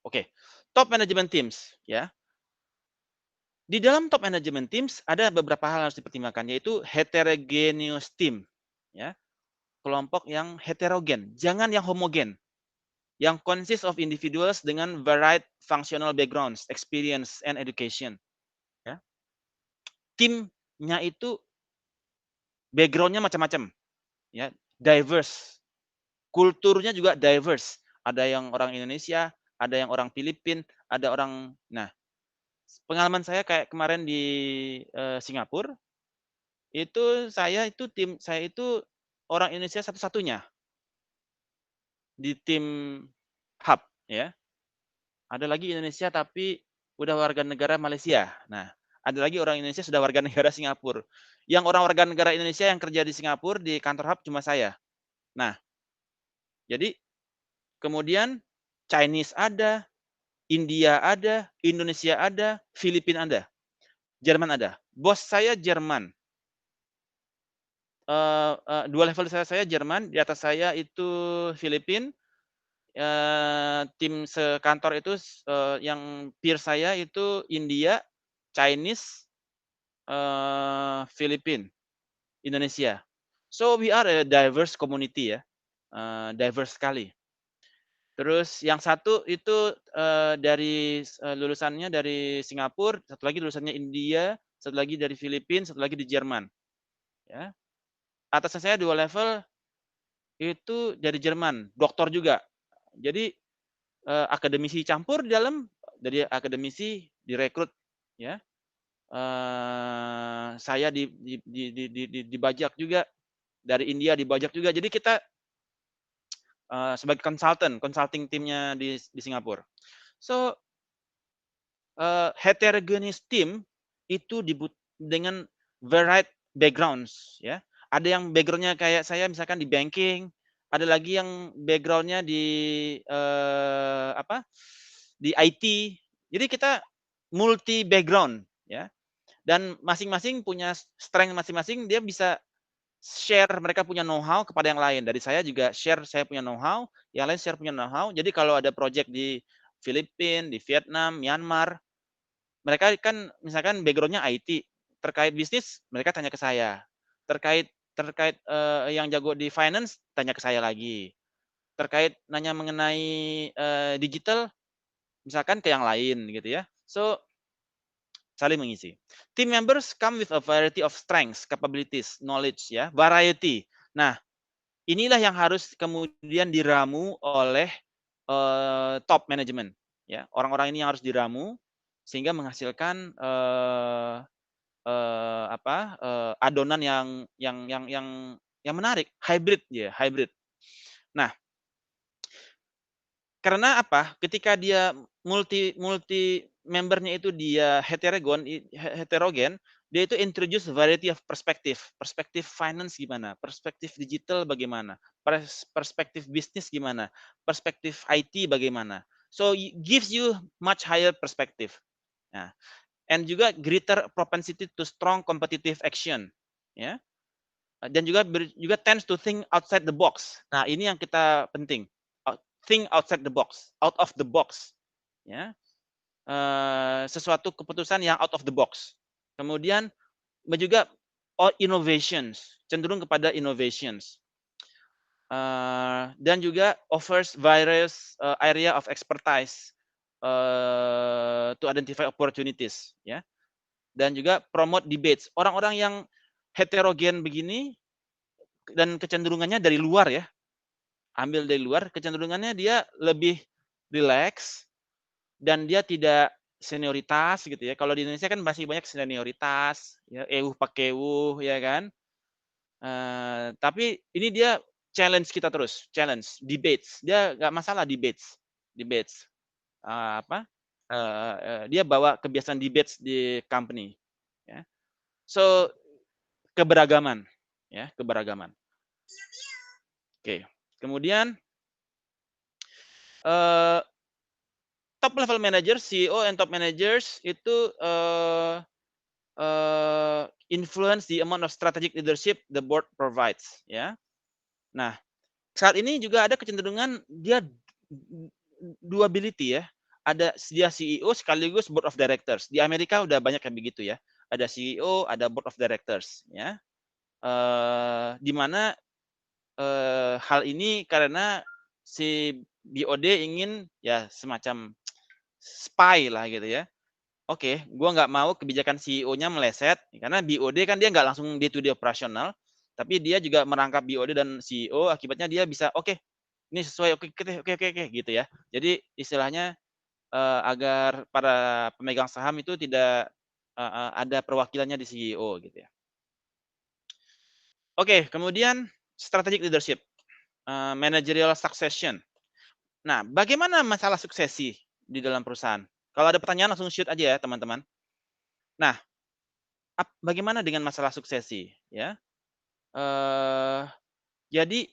Oke. Top management teams ya. Di dalam top management teams ada beberapa hal yang harus dipertimbangkan yaitu heterogeneous team ya. Kelompok yang heterogen, jangan yang homogen. yang consists of individuals dengan varied functional backgrounds, experience, and education. Ya. Timnya itu background-nya macam-macam, ya, diverse. Kulturnya juga diverse. Ada yang orang Indonesia, ada yang orang Filipina, ada orang. Nah, pengalaman saya kayak kemarin di Singapura, tim saya itu orang Indonesia satu-satunya di tim hub, ya. Ada lagi Indonesia tapi udah warga negara Malaysia. Nah, ada lagi orang Indonesia sudah warga negara Singapura. Yang orang warga negara Indonesia yang kerja di Singapura di kantor hub cuma saya. Nah, jadi kemudian Chinese ada, India ada, Indonesia ada, Filipina ada, Jerman ada. Bos saya Jerman. Dua level saya Jerman, di atas saya itu Filipina. Tim sekantor itu yang peer saya itu India, Chinese, Filipina, Indonesia. So we are a diverse community ya, diverse sekali. Terus yang satu itu dari lulusannya dari Singapura, satu lagi lulusannya India, satu lagi dari Filipina, satu lagi di Jerman. Ya. Atas saya 2 level itu dari Jerman, doktor juga. Jadi akademisi campur di dalam, dari akademisi direkrut, ya. Saya dibajak juga dari India, dibajak juga. Jadi kita sebagai consulting timnya di Singapura. So heterogeneous team itu dengan varied backgrounds, ya. Ada yang backgroundnya kayak saya misalkan di banking, ada lagi yang backgroundnya di di IT. Jadi kita multi background, ya. Dan masing-masing punya strength masing-masing, dia bisa share, mereka punya know-how kepada yang lain. Dari saya juga share, saya punya know-how, yang lain share punya know-how. Jadi kalau ada project di Filipina, di Vietnam, Myanmar, mereka kan misalkan background-nya IT, terkait bisnis mereka tanya ke saya. Terkait yang jago di finance tanya ke saya lagi. Terkait nanya mengenai digital misalkan ke yang lain gitu ya. So saling mengisi. Team members come with a variety of strengths, capabilities, knowledge, ya, variety. Nah, inilah yang harus kemudian diramu oleh top management, ya. Orang-orang ini yang harus diramu sehingga menghasilkan adonan yang menarik, hybrid, ya, hybrid. Nah, karena apa? Ketika dia multi membernya itu dia heterogen, dia itu introduce variety of perspektif finance gimana, perspektif digital bagaimana, perspektif bisnis gimana, perspektif IT bagaimana. So gives you much higher perspective. Nah, and juga greater propensity to strong competitive action, ya. Dan juga tends to think outside the box. Nah, ini yang kita penting. Think outside the box, out of the box, ya. Sesuatu keputusan yang out of the box. Kemudian juga innovations, cenderung kepada innovations. Dan juga offers various area of expertise to identify opportunities, ya. Dan juga promote debates. Orang-orang yang heterogen begini dan kecenderungannya dari luar, ya. Ambil dari luar, kecenderungannya dia lebih relax dan dia tidak senioritas gitu ya. Kalau di Indonesia kan masih banyak senioritas, ya, pakewuh, ya kan. Tapi ini dia challenge kita terus, challenge debates. Dia nggak masalah debates. Dia bawa kebiasaan debates di company. Ya. So keberagaman, ya, keberagaman. Oke. Kemudian top level manager, CEO and top managers itu influence the amount of strategic leadership the board provides, ya. Nah, saat ini juga ada kecenderungan dia duality, ya. Ada dia CEO sekaligus board of directors. Di Amerika udah banyak yang begitu, ya. Ada CEO, ada board of directors, ya. Di mana hal ini karena si BOD ingin ya semacam spy lah gitu ya. Oke, gua nggak mau kebijakan CEO-nya meleset, karena BOD kan dia nggak langsung day to day operasional, tapi dia juga merangkap BOD dan CEO, akibatnya dia bisa, oke, ini sesuai, oke, oke, gitu ya. Jadi istilahnya agar para pemegang saham itu tidak ada perwakilannya di CEO gitu ya. Oke, kemudian strategic leadership, managerial succession. Nah, bagaimana masalah suksesi di dalam perusahaan? Kalau ada pertanyaan langsung shoot aja ya, teman-teman. Nah, bagaimana dengan masalah suksesi? Ya, jadi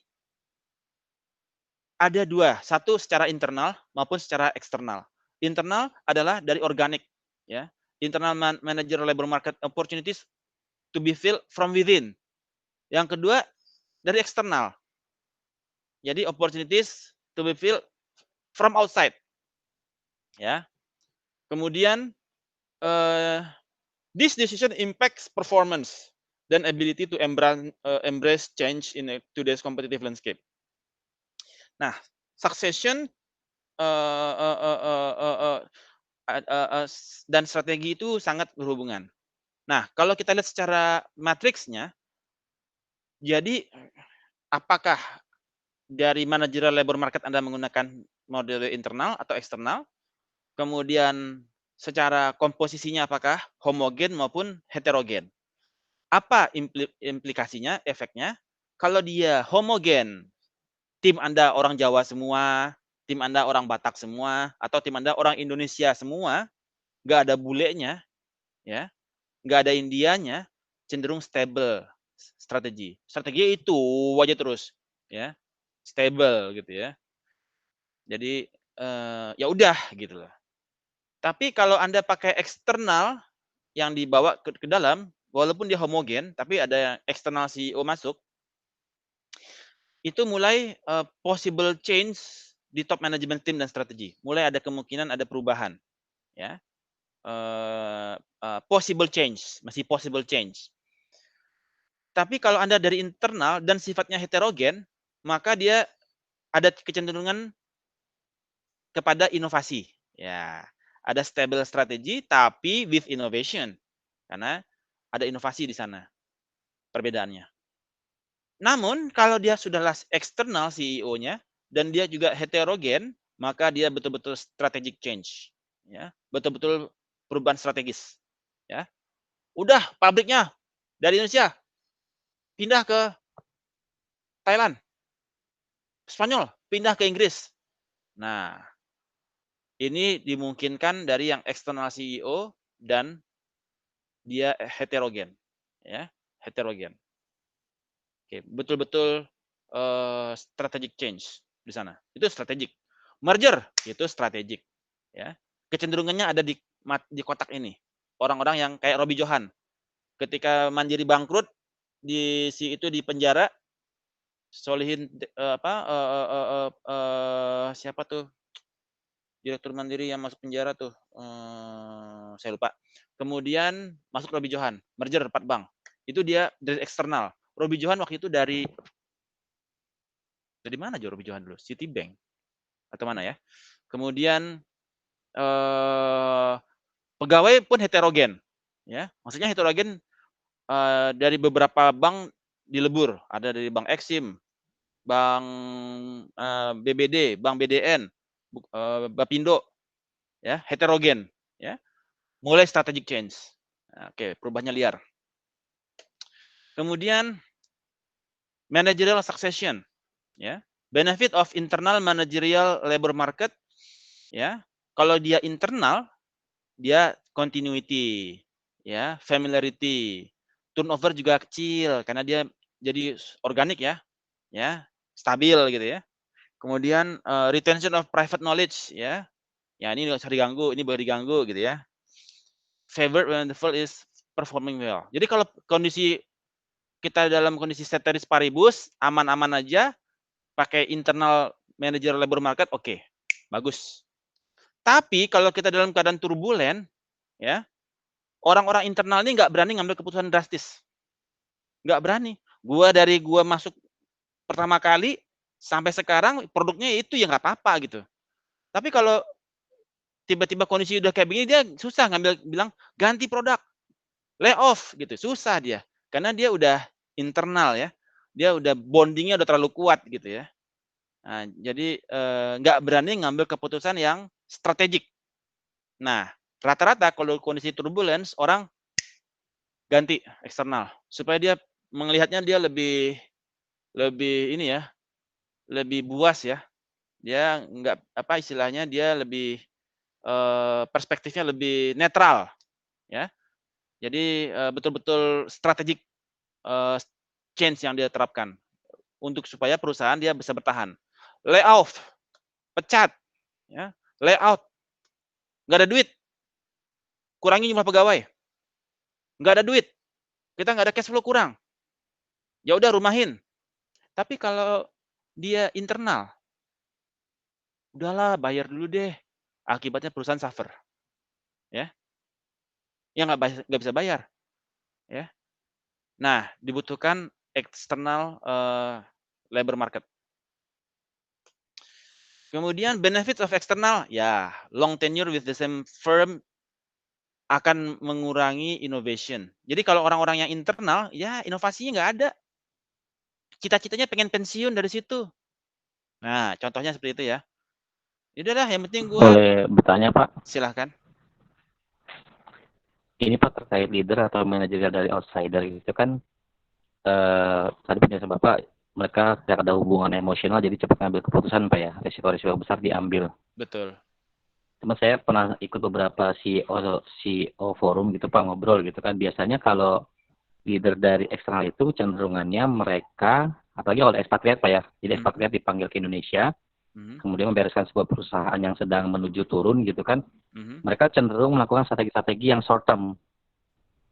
ada dua, satu secara internal maupun secara eksternal. Internal adalah dari organik, ya. Internal manager labor market opportunities to be filled from within. Yang kedua dari eksternal. Jadi opportunities to be filled from outside. Ya. Kemudian this decision impacts performance dan ability to embrace change in today's competitive landscape. Nah, succession dan strategi itu sangat berhubungan. Nah, kalau kita lihat secara matriksnya, jadi apakah dari manajerial labor market Anda menggunakan model internal atau eksternal? Kemudian secara komposisinya apakah homogen maupun heterogen? Apa implikasinya, efeknya? Kalau dia homogen, tim Anda orang Jawa semua, tim Anda orang Batak semua, atau tim Anda orang Indonesia semua, nggak ada bulenya, ya, nggak ada Indianya, cenderung stable strategi. Strategi itu aja terus, ya, stable gitu ya. Jadi ya udah gitu loh. Tapi kalau Anda pakai eksternal yang dibawa ke dalam, walaupun dia homogen, tapi ada eksternal CEO masuk, itu mulai possible change di top management team dan strategi. Mulai ada kemungkinan ada perubahan, ya. Possible change, masih possible change. Tapi kalau Anda dari internal dan sifatnya heterogen, maka dia ada kecenderungan kepada inovasi. Ya, ada stable strategi tapi with innovation. Karena ada inovasi di sana. Perbedaannya. Namun kalau dia sudahlah eksternal CEO-nya dan dia juga heterogen, maka dia betul-betul strategic change. Ya, betul-betul perubahan strategis. Ya. Udah pabriknya dari Indonesia pindah ke Thailand. Spanyol pindah ke Inggris. Nah, ini dimungkinkan dari yang eksternal CEO dan dia heterogen, ya, heterogen. Oke, betul-betul strategic change di sana. Itu strategic. Merger itu strategic, ya. Kecenderungannya ada di kotak ini. Orang-orang yang kayak Robi Johan. Ketika Mandiri bangkrut, itu di penjara, Solihin siapa tuh direktur Mandiri yang masuk penjara tuh, saya lupa. Kemudian masuk Robi Johan, merger 4 bank. Itu dia dari eksternal. Robi Johan waktu itu dari mana aja Robi Johan dulu? Citibank atau mana ya? Kemudian pegawai pun heterogen, ya. Maksudnya heterogen dari beberapa bank dilebur. Ada dari Bank Exim, Bank BBD, Bank BDN, Bapindo, ya, heterogen, ya. Mulai strategic change. Oke, perubahannya liar. Kemudian managerial succession, ya. Benefit of internal managerial labor market, ya. Kalau dia internal, dia continuity, ya, familiarity. Turnover juga kecil karena dia jadi organik ya, stabil gitu ya. Kemudian retention of private knowledge, ya. Ya ini nggak usah diganggu, ini boleh diganggu gitu ya. Favored when the field is performing well. Jadi kalau kondisi kita dalam kondisi ceteris paribus, aman-aman aja, pakai internal manager labor market, oke, bagus. Tapi kalau kita dalam keadaan turbulen, ya, orang-orang internal ini nggak berani ngambil keputusan drastis. Nggak berani. Gua masuk pertama kali, sampai sekarang produknya itu ya nggak apa-apa gitu. Tapi kalau tiba-tiba kondisi udah kayak begini, dia susah bilang ganti produk, layoff gitu, susah dia. Karena dia udah internal ya, dia udah bondingnya udah terlalu kuat gitu ya. Nah, jadi nggak berani ngambil keputusan yang strategik. Nah, rata-rata kalau kondisi turbulence, orang ganti eksternal supaya dia melihatnya dia lebih ini ya, lebih buas ya. Dia nggak apa istilahnya, dia lebih perspektifnya lebih netral ya. Jadi betul-betul strategik change yang dia terapkan untuk supaya perusahaan dia bisa bertahan. Layoff, pecat, ya, layout, nggak ada duit, kurangi jumlah pegawai, nggak ada duit, kita nggak ada cash flow kurang, ya udah rumahin. Tapi kalau dia internal, udahlah bayar dulu deh, akibatnya perusahaan suffer, ya, ya nggak bisa bayar, ya. Nah, dibutuhkan eksternal labor market. Kemudian benefits of external, ya long tenure with the same firm akan mengurangi innovation. Jadi kalau orang-orang yang internal, ya inovasinya nggak ada. Cita-citanya pengen pensiun dari situ. Nah, contohnya seperti itu ya. Udahlah, yang penting gue. Boleh bertanya, Pak? Silahkan. Ini Pak terkait leader atau manajer dari outsider itu kan tadi penjelasan Bapak, mereka tidak ada hubungan emosional jadi cepat ngambil keputusan Pak ya, risiko-risiko besar diambil. Betul. Cuma saya pernah ikut beberapa CEO forum gitu Pak, ngobrol gitu kan. Biasanya kalau leader dari eksternal itu cenderungannya mereka, apalagi kalau ekspatriat Pak ya, jadi ekspatriat dipanggil ke Indonesia, kemudian membereskan sebuah perusahaan yang sedang menuju turun gitu kan, mereka cenderung melakukan strategi-strategi yang short term.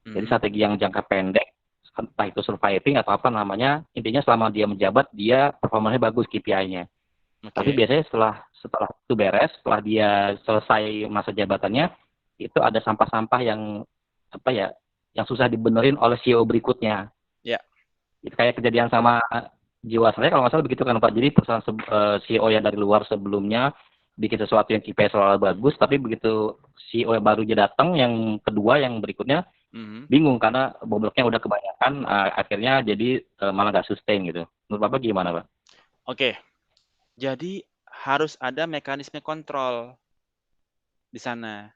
Jadi strategi yang jangka pendek, entah itu surviving atau apa namanya, intinya selama dia menjabat, dia performanya bagus KPI-nya. Okay. Tapi biasanya setelah itu beres, setelah dia selesai masa jabatannya, itu ada sampah-sampah yang apa ya, yang susah dibenerin oleh CEO berikutnya. Ya. Itu kayak kejadian sama Jiwasraya kalau nggak salah begitu kan Pak. Jadi perusahaan CEO yang dari luar sebelumnya bikin sesuatu yang KPI selalu bagus, tapi begitu CEO yang baru aja datang, yang kedua, yang berikutnya bingung karena bobloknya udah kebanyakan, akhirnya jadi malah nggak sustain gitu. Menurut Bapak gimana Pak? Oke, jadi harus ada mekanisme kontrol di sana.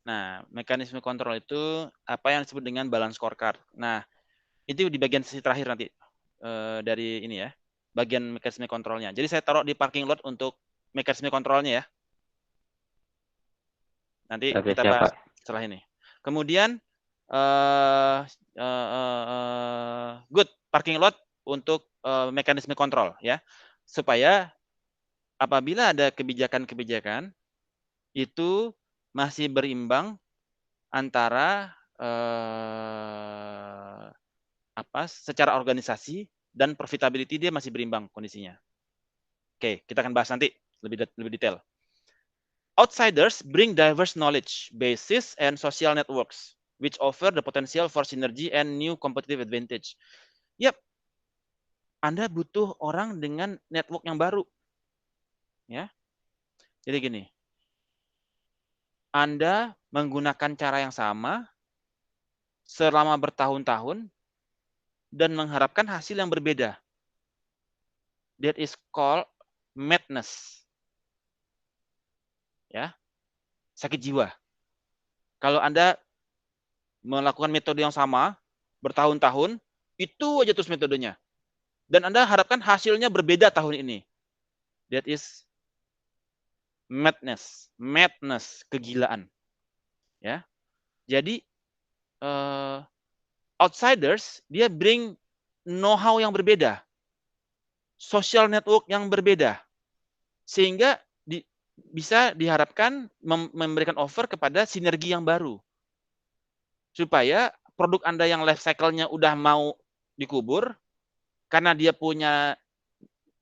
Nah, mekanisme kontrol itu apa yang disebut dengan balance scorecard. Nah, itu di bagian sesi terakhir nanti dari ini ya, bagian mekanisme kontrolnya. Jadi saya taruh di parking lot untuk mekanisme kontrolnya ya. Nanti kita bahas setelah ini. Kemudian good parking lot untuk mekanisme kontrol ya, supaya apabila ada kebijakan-kebijakan itu masih berimbang antara secara organisasi dan profitability dia masih berimbang kondisinya. Oke, kita akan bahas nanti lebih detail. Outsiders bring diverse knowledge, bases, and social networks, which offer the potential for synergy and new competitive advantage. Yap, Anda butuh orang dengan network yang baru. Ya, jadi gini, Anda menggunakan cara yang sama selama bertahun-tahun dan mengharapkan hasil yang berbeda. That is called madness. Ya, sakit jiwa. Kalau Anda melakukan metode yang sama bertahun-tahun, itu aja terus metodenya. Dan Anda harapkan hasilnya berbeda tahun ini. That is madness, kegilaan. Ya. Jadi outsiders dia bring know-how yang berbeda, social network yang berbeda, sehingga bisa diharapkan memberikan offer kepada sinergi yang baru. Supaya produk Anda yang life cycle-nya udah mau dikubur, karena dia punya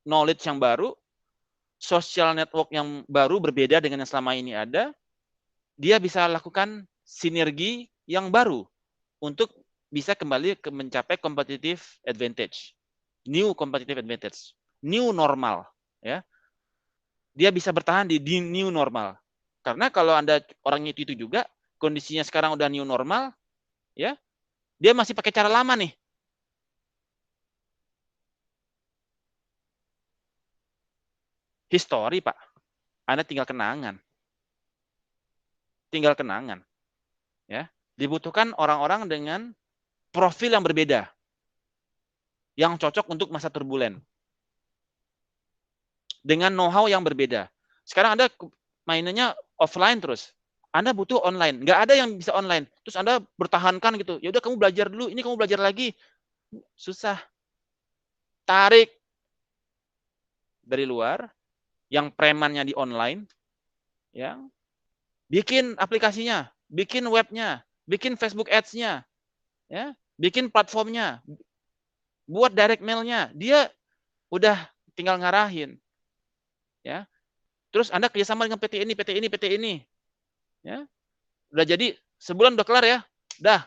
knowledge yang baru, social network yang baru berbeda dengan yang selama ini ada, dia bisa lakukan sinergi yang baru untuk bisa kembali mencapai competitive advantage. New competitive advantage. New normal. ya, dia bisa bertahan di new normal. Karena kalau Anda orangnya itu juga, kondisinya sekarang udah new normal, ya, dia masih pakai cara lama nih. History, Pak. Anda tinggal kenangan. Tinggal kenangan. Ya. Dibutuhkan orang-orang dengan profil yang berbeda. Yang cocok untuk masa turbulen. Dengan know-how yang berbeda. Sekarang Anda mainannya offline terus. Anda butuh online. Nggak ada yang bisa online. Terus Anda bertahankan gitu. Ya udah kamu belajar dulu, ini kamu belajar lagi. Susah. Tarik dari luar, yang premannya di online, ya, bikin aplikasinya, bikin webnya, bikin Facebook Ads-nya, ya, bikin platformnya, buat direct mail-nya. Dia udah tinggal ngarahin. Ya. Terus Anda kerjasama dengan PT ini, PT ini, PT ini. Ya. Udah jadi, sebulan udah kelar ya. Dah,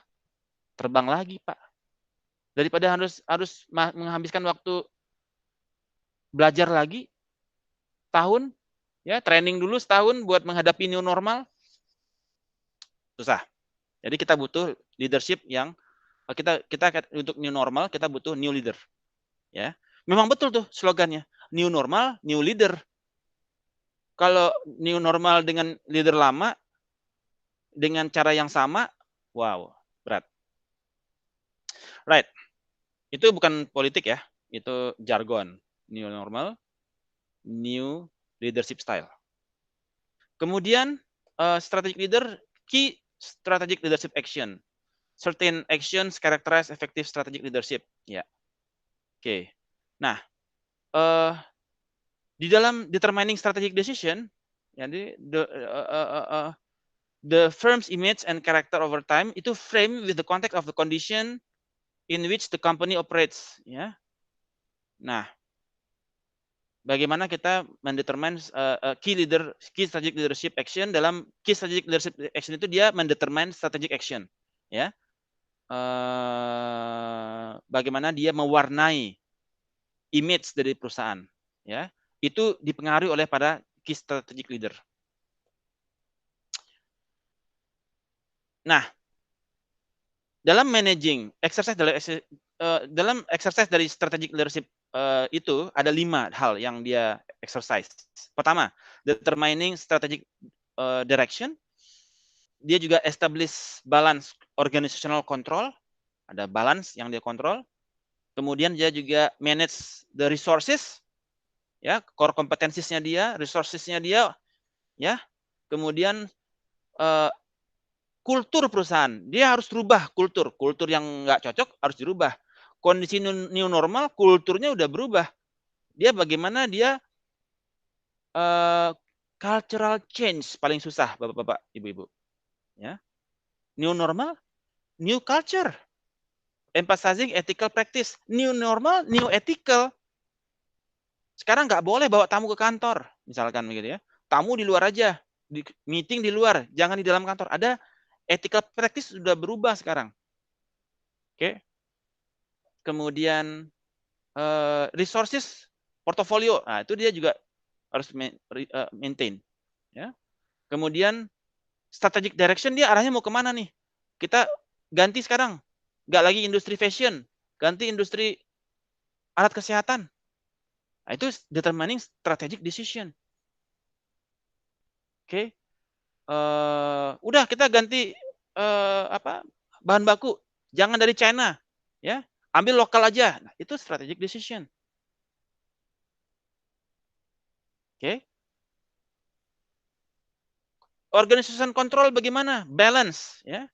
terbang lagi, Pak. Daripada harus menghabiskan waktu belajar lagi, tahun, ya, training dulu setahun buat menghadapi new normal. Susah. Jadi kita butuh leadership yang kita untuk new normal kita butuh new leader. Ya. Memang betul tuh slogannya. New normal, new leader. Kalau new normal dengan leader lama dengan cara yang sama, wow, berat. Right. Itu bukan politik ya, itu jargon. New normal, new leadership style. Kemudian strategic leader, key strategic leadership action. Certain actions characterize effective strategic leadership. Ya. Oke. Nah, di dalam determining strategic decision, jadi the firm's image and character over time itu frame with the context of the condition in which the company operates. Ya. Nah, bagaimana kita mendetermine key strategic leadership action. Dalam key strategic leadership action itu dia mendetermine strategic action, ya. Bagaimana dia mewarnai image dari perusahaan, ya. Itu dipengaruhi oleh para key strategic leader. Nah, dalam managing exercise dalam exercise dari strategic leadership itu ada 5 hal yang dia exercise. Pertama, determining strategic direction. Dia juga establish balance organizational control. Ada balance yang dia kontrol. Kemudian dia juga manage the resources. Ya, core competentiesnya dia, resourcesnya dia, ya. Kemudian kultur perusahaan, dia harus rubah kultur yang nggak cocok harus dirubah. Kondisi new normal, kulturnya udah berubah. Dia bagaimana dia cultural change paling susah, bapak-bapak, ibu-ibu. Ya, new normal, new culture, emphasizing ethical practice. New normal, new ethical. Sekarang nggak boleh bawa tamu ke kantor, misalkan begitu ya. Tamu di luar aja, di meeting di luar, jangan di dalam kantor. Ada ethical practice sudah berubah sekarang. Oke. Kemudian resources portfolio, nah itu dia juga harus maintain. Ya. Kemudian strategic direction dia arahnya mau kemana nih? Kita ganti sekarang, nggak lagi industri fashion, ganti industri alat kesehatan. Nah, itu determining strategic decision. Oke. Udah kita ganti bahan baku, jangan dari China, ya, ambil lokal aja. Nah, itu strategic decision. Oke. Organization control bagaimana? Balance, ya,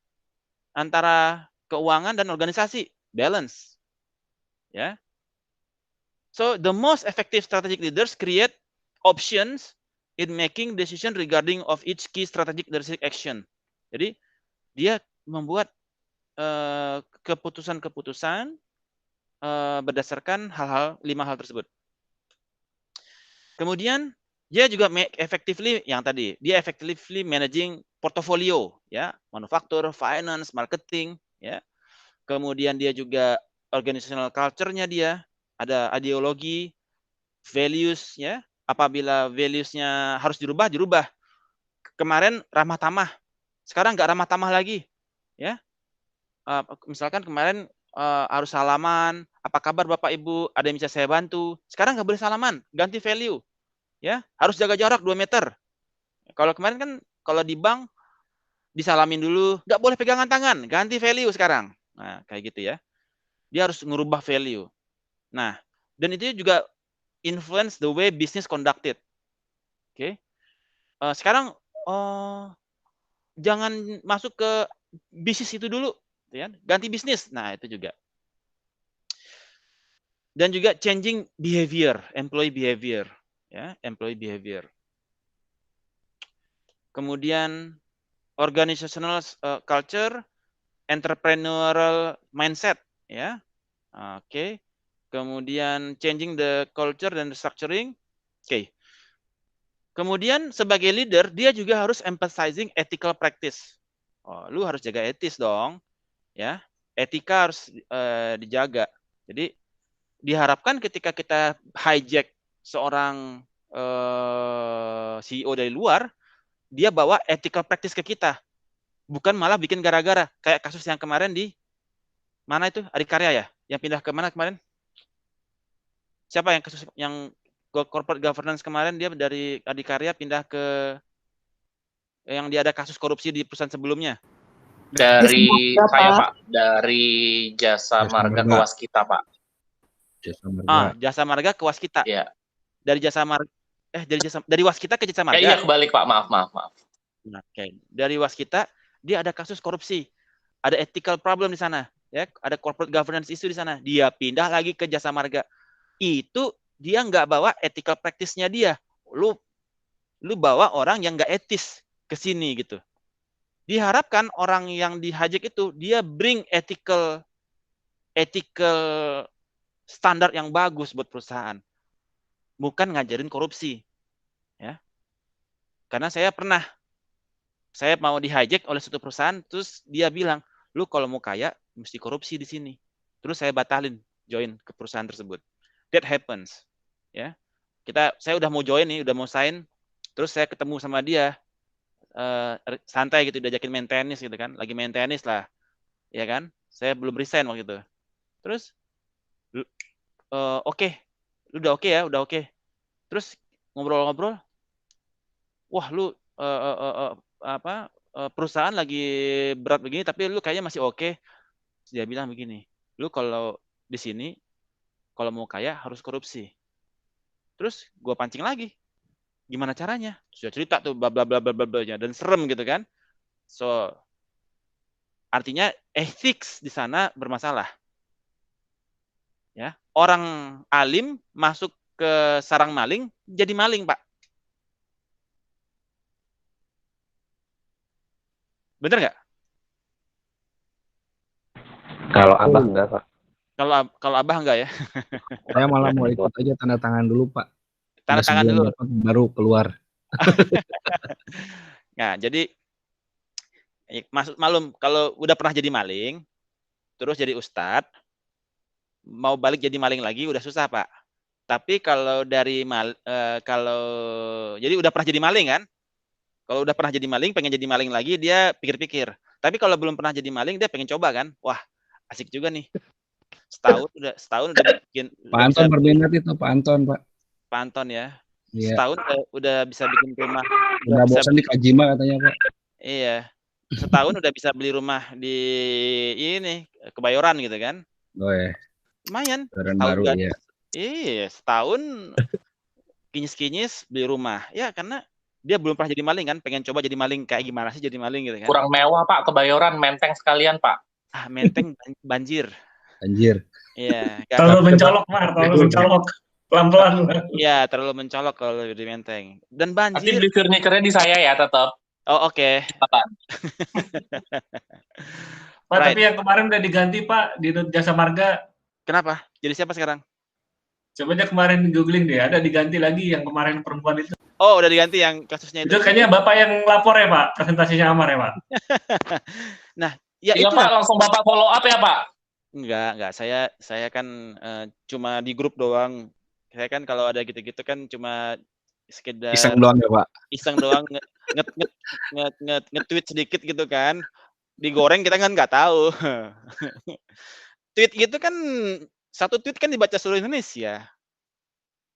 antara keuangan dan organisasi, balance, ya. So the most effective strategic leaders create options in making decision regarding of each key strategic leadership action. Jadi dia membuat keputusan-keputusan berdasarkan 5 hal tersebut. Kemudian dia juga effectively yang tadi, dia effectively managing portfolio, ya, manufaktur, finance, marketing, ya. Kemudian dia juga organizational culture-nya dia, ada ideologi, values, ya, Apabila values-nya harus dirubah, dirubah. Kemarin ramah tamah, sekarang nggak ramah tamah lagi, ya. Misalkan kemarin harus salaman, apa kabar Bapak Ibu, ada yang bisa saya bantu. Sekarang nggak boleh salaman, ganti value, ya. Harus jaga jarak 2 meter. Kalau kemarin kan, kalau di bank disalamin dulu, nggak boleh pegangan tangan, ganti value sekarang. Nah, kayak gitu ya. Dia harus ngerubah value. Nah, dan itu juga influence the way business conducted. Oke. Sekarang jangan masuk ke bisnis itu dulu, ya. Ganti bisnis. Nah, itu juga. Dan juga changing behavior, employee behavior, ya, employee behavior. Kemudian organizational culture, entrepreneurial mindset, ya. Oke. Kemudian changing the culture dan structuring. Oke. Kemudian sebagai leader, dia juga harus emphasizing ethical practice. Oh, lu harus jaga etis dong, ya. Etika harus dijaga. Jadi diharapkan ketika kita hijack seorang CEO dari luar, dia bawa ethical practice ke kita. Bukan malah bikin gara-gara. Kayak kasus yang kemarin di mana itu? Adikarya ya? Yang pindah ke mana kemarin? Siapa yang kasus yang corporate governance kemarin, dia dari Adikarya pindah ke yang dia ada kasus korupsi di perusahaan sebelumnya. Dari saya Pak, dari Jasa Marga ke Waskita Pak. Jasa Marga. Jasa Marga ke Waskita. Iya. Dari Jasa Marga dari Waskita ke Jasa Marga. Iya, kebalik Pak, maaf. Nah, oke. Dari Waskita dia ada kasus korupsi. Ada ethical problem di sana, ya. Ada corporate governance issue di sana. Dia pindah lagi ke Jasa Marga. Itu dia nggak bawa ethical practice-nya dia. Lu bawa orang yang nggak etis ke sini gitu. Diharapkan orang yang di-hijack itu dia bring ethical standar yang bagus buat perusahaan. Bukan ngajarin korupsi. Ya. Karena saya mau di-hijack oleh suatu perusahaan, terus dia bilang, "Lu kalau mau kaya mesti korupsi di sini." Terus saya batalin join ke perusahaan tersebut. That happens. Ya. Saya udah mau join nih, udah mau sign, terus saya ketemu sama dia. Santai gitu, diajakin main tenis gitu kan, lagi main tenis lah, ya kan, saya belum resign waktu itu, terus oke, udah oke, terus ngobrol-ngobrol, wah lu perusahaan lagi berat begini, tapi lu kayaknya masih oke. Dia bilang begini, lu kalau di sini kalau mau kaya harus korupsi. Terus gue pancing lagi. Gimana caranya? Sudah cerita tuh bla bla bla bla bla dan serem gitu kan. So artinya ethics di sana bermasalah. Ya, orang alim masuk ke sarang maling jadi maling, Pak. Bener nggak? Kalau Abah enggak, Pak. Kalau Abah enggak ya? Saya malah mau ikut aja tanda tangan dulu, Pak. Tanda tangan dulu. Baru keluar. Nah, jadi malum kalau udah pernah jadi maling, terus jadi ustadz, mau balik jadi maling lagi udah susah, Pak. Tapi kalau jadi udah pernah jadi maling kan? Kalau udah pernah jadi maling, pengen jadi maling lagi, dia pikir-pikir. Tapi kalau belum pernah jadi maling, dia pengen coba kan? Wah, asik juga nih. Setahun udah bikin. Pak Anton berminat itu, Pak Anton, Pak. Pak Anton ya. Iya. Setahun udah bisa bikin rumah. Udah bosan di Kajima katanya, Pak. Iya. Setahun udah bisa beli rumah di ini Kebayoran gitu kan? Oh ya. Lumayan. Kebayoran baru ya. Iya, setahun kinyis-kinyis beli rumah. Ya karena dia belum pernah jadi maling kan, pengen coba jadi maling kayak gimana sih jadi maling gitu kan. Kurang mewah Pak, Kebayoran, Menteng sekalian Pak. Menteng banjir. Banjir. Iya. Terlalu mencolok, Mar, terlalu mencolok. Pelan-pelan. Iya, terlalu mencolok kalau di Menteng. Dan banjir. Nanti beli furniture-nya di saya ya tetap. Oh, oke. Pak, tapi yang kemarin udah diganti, Pak, di Jasa Marga. Kenapa? Jadi siapa sekarang? Coba aja kemarin googling deh, ada diganti lagi yang kemarin perempuan itu. Oh, udah diganti yang kasusnya itu. Itu kayaknya Bapak yang lapor ya, Pak, presentasinya Amar ya, Pak. Nah, ya iya, itu Pak, langsung Bapak follow up ya, Pak. Enggak. Saya kan cuma di grup doang. Saya kan kalau ada gitu-gitu kan cuma sekedar Iseng doang ya Pak. iseng doang nge-tweet sedikit gitu kan. Digoreng kita kan nggak tahu. Tweet gitu kan, satu tweet kan dibaca seluruh Indonesia.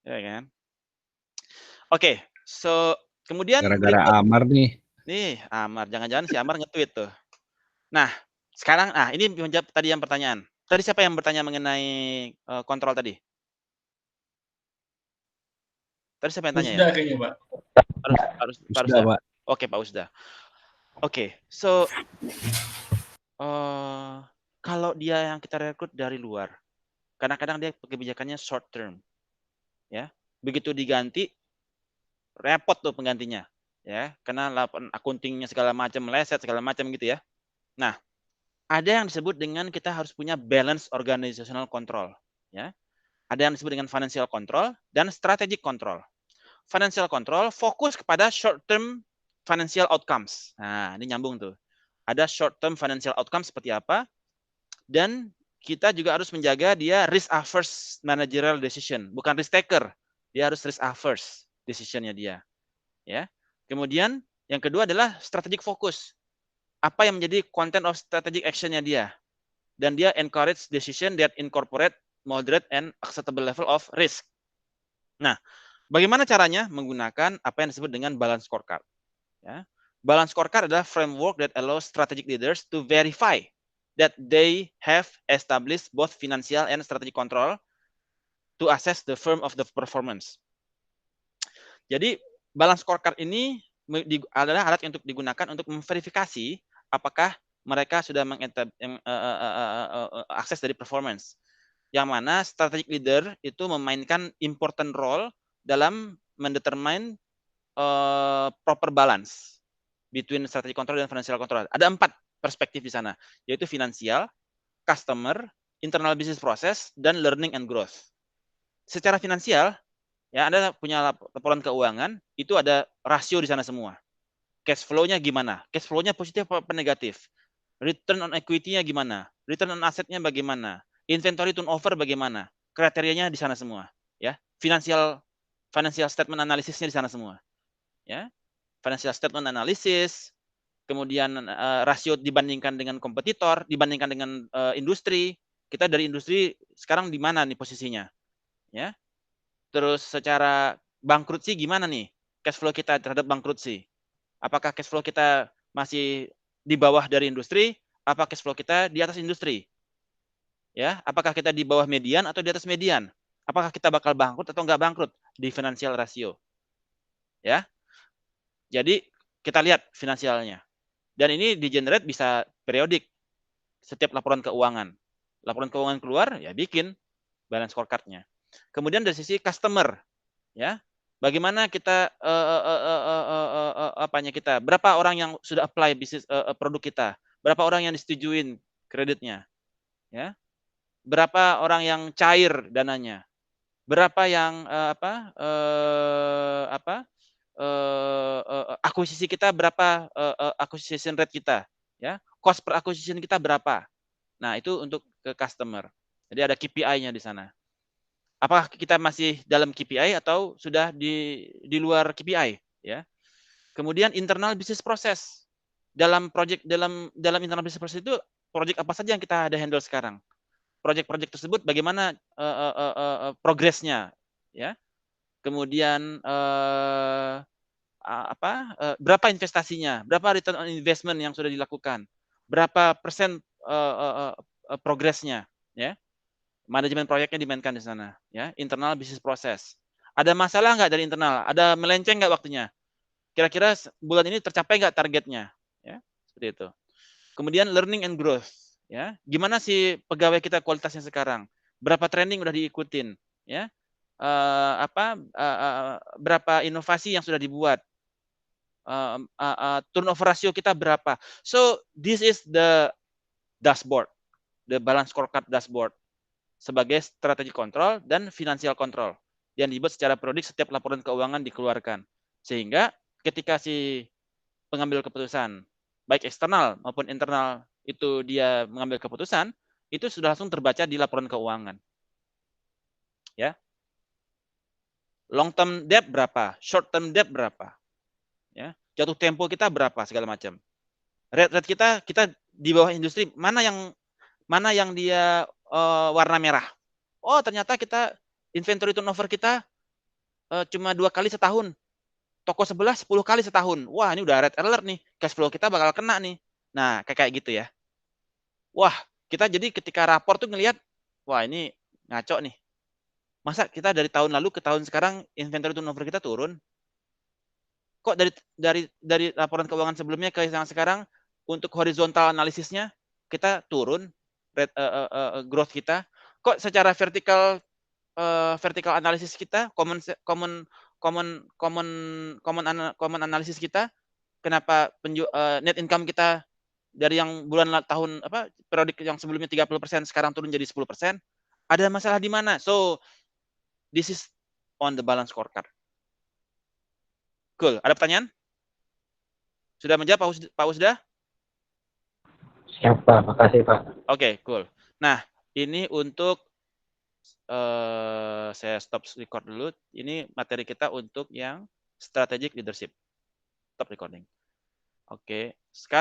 Ya kan? Oke, so kemudian Gara-gara berikut Amar nih. nih, Amar, jangan-jangan si Amar nge-tweet tuh. Nah, sekarang ini menjawab tadi yang pertanyaan. Tadi siapa yang bertanya mengenai kontrol tadi? Tadi siapa yang tanya ya? Sudah kayaknya, Pak. Harus Sudah Pak. Oke, Pak Usda. Oke, so kalau dia yang kita rekrut dari luar, kadang-kadang dia kebijakannya short term, ya. Begitu diganti, repot tuh penggantinya, ya. Karena akuntingnya segala macam meleset segala macam gitu ya. Nah, ada yang disebut dengan kita harus punya balance organizational control, ya. Ada yang disebut dengan financial control dan strategic control. Financial control fokus kepada short term financial outcomes. Nah, ini nyambung tuh. Ada short term financial outcomes seperti apa, dan kita juga harus menjaga dia risk averse managerial decision, bukan risk taker. Dia harus risk averse decisionnya dia. Ya. Kemudian yang kedua adalah strategic focus. Apa yang menjadi content of strategic actionnya dia. Dan dia encourage decision that incorporate moderate and acceptable level of risk. Nah, bagaimana caranya? Menggunakan apa yang disebut dengan balance scorecard. Ya. Balance scorecard adalah framework that allows strategic leaders to verify that they have established both financial and strategic control to assess the firm of the performance. Jadi balance scorecard ini adalah alat untuk digunakan untuk memverifikasi apakah mereka sudah mengakses dari performance. Yang mana strategic leader itu memainkan important role dalam mendetermine proper balance between strategic control dan financial control. Ada 4 perspektif di sana, yaitu finansial, customer, internal business process, dan learning and growth. Secara finansial, ya Anda punya laporan keuangan, itu ada rasio di sana semua. Cash flow-nya gimana? Cash flow-nya positif apa negatif? Return on equity-nya gimana? Return on asset-nya bagaimana? Inventory turnover bagaimana? Kriterianya di sana semua, ya. Financial statement analisisnya di sana semua. Ya. Financial statement analysis, kemudian rasio dibandingkan dengan kompetitor, dibandingkan dengan industri. Kita dari industri sekarang di mana nih posisinya? Ya. Terus secara bankrutsi gimana nih? Cash flow kita terhadap bankrutsi. Apakah cash flow kita masih di bawah dari industri? Apa cash flow kita di atas industri? Ya, apakah kita di bawah median atau di atas median? Apakah kita bakal bangkrut atau nggak bangkrut di financial ratio? Ya. Jadi kita lihat finansialnya. Dan ini di-generate bisa periodik. Setiap laporan keuangan. Laporan keuangan keluar, ya bikin balance scorecard-nya. Kemudian dari sisi customer, ya. Bagaimana kita berapa orang yang sudah apply bisnis produk kita? Berapa orang yang disetujuin kreditnya? Ya. Berapa orang yang cair dananya? Berapa yang akuisisi kita berapa, acquisition rate kita, ya, cost per acquisition kita berapa. Nah, itu untuk ke customer. Jadi ada KPI-nya di sana. Apakah kita masih dalam KPI atau sudah di luar KPI, ya. Kemudian internal business process. Dalam internal business process itu project apa saja yang kita ada handle sekarang. Project-project tersebut bagaimana progresnya, ya. Kemudian berapa investasinya, berapa return on investment yang sudah dilakukan, berapa persen progresnya, ya. Manajemen proyeknya dimainkan di sana, ya. Internal business process. Ada masalah nggak dari internal? Ada melenceng nggak waktunya? Kira-kira bulan ini tercapai nggak targetnya, ya, seperti itu. Kemudian learning and growth, ya. Gimana sih pegawai kita kualitasnya sekarang? Berapa training udah diikutin, ya? Berapa inovasi yang sudah dibuat? Turnover ratio kita berapa? So this is the dashboard, the balance scorecard dashboard sebagai strategi kontrol dan financial control yang dibuat secara periodik setiap laporan keuangan dikeluarkan, sehingga ketika si pengambil keputusan baik eksternal maupun internal itu dia mengambil keputusan, itu sudah langsung terbaca di laporan keuangan, ya. long term debt berapa, short term debt berapa, ya, jatuh tempo kita berapa, segala macam. Rate kita di bawah industri, mana yang dia warna merah. Oh, ternyata kita inventory turnover kita cuma 2 kali setahun. Toko sebelah 10 kali setahun. Wah, ini udah red alert nih. Cash flow kita bakal kena nih. Nah, kayak gitu ya. Wah, kita jadi ketika rapor tuh ngelihat, wah ini ngaco nih. Masa kita dari tahun lalu ke tahun sekarang inventory turnover kita turun? Kok dari laporan keuangan sebelumnya ke yang sekarang untuk horizontal analisisnya kita turun growth kita? Kok secara vertical analisis kita, common analisis kita, kenapa net income kita dari yang tahun periode yang sebelumnya 30% sekarang turun jadi 10%? Ada masalah di mana? So this is on the balance scorecard. Cool. Ada pertanyaan? Sudah menjawab Pak Usda? Siap Pak, makasih Pak. Oke, cool. Nah, ini untuk saya stop record dulu. Ini materi kita untuk yang strategic leadership. Stop recording. Oke, sekarang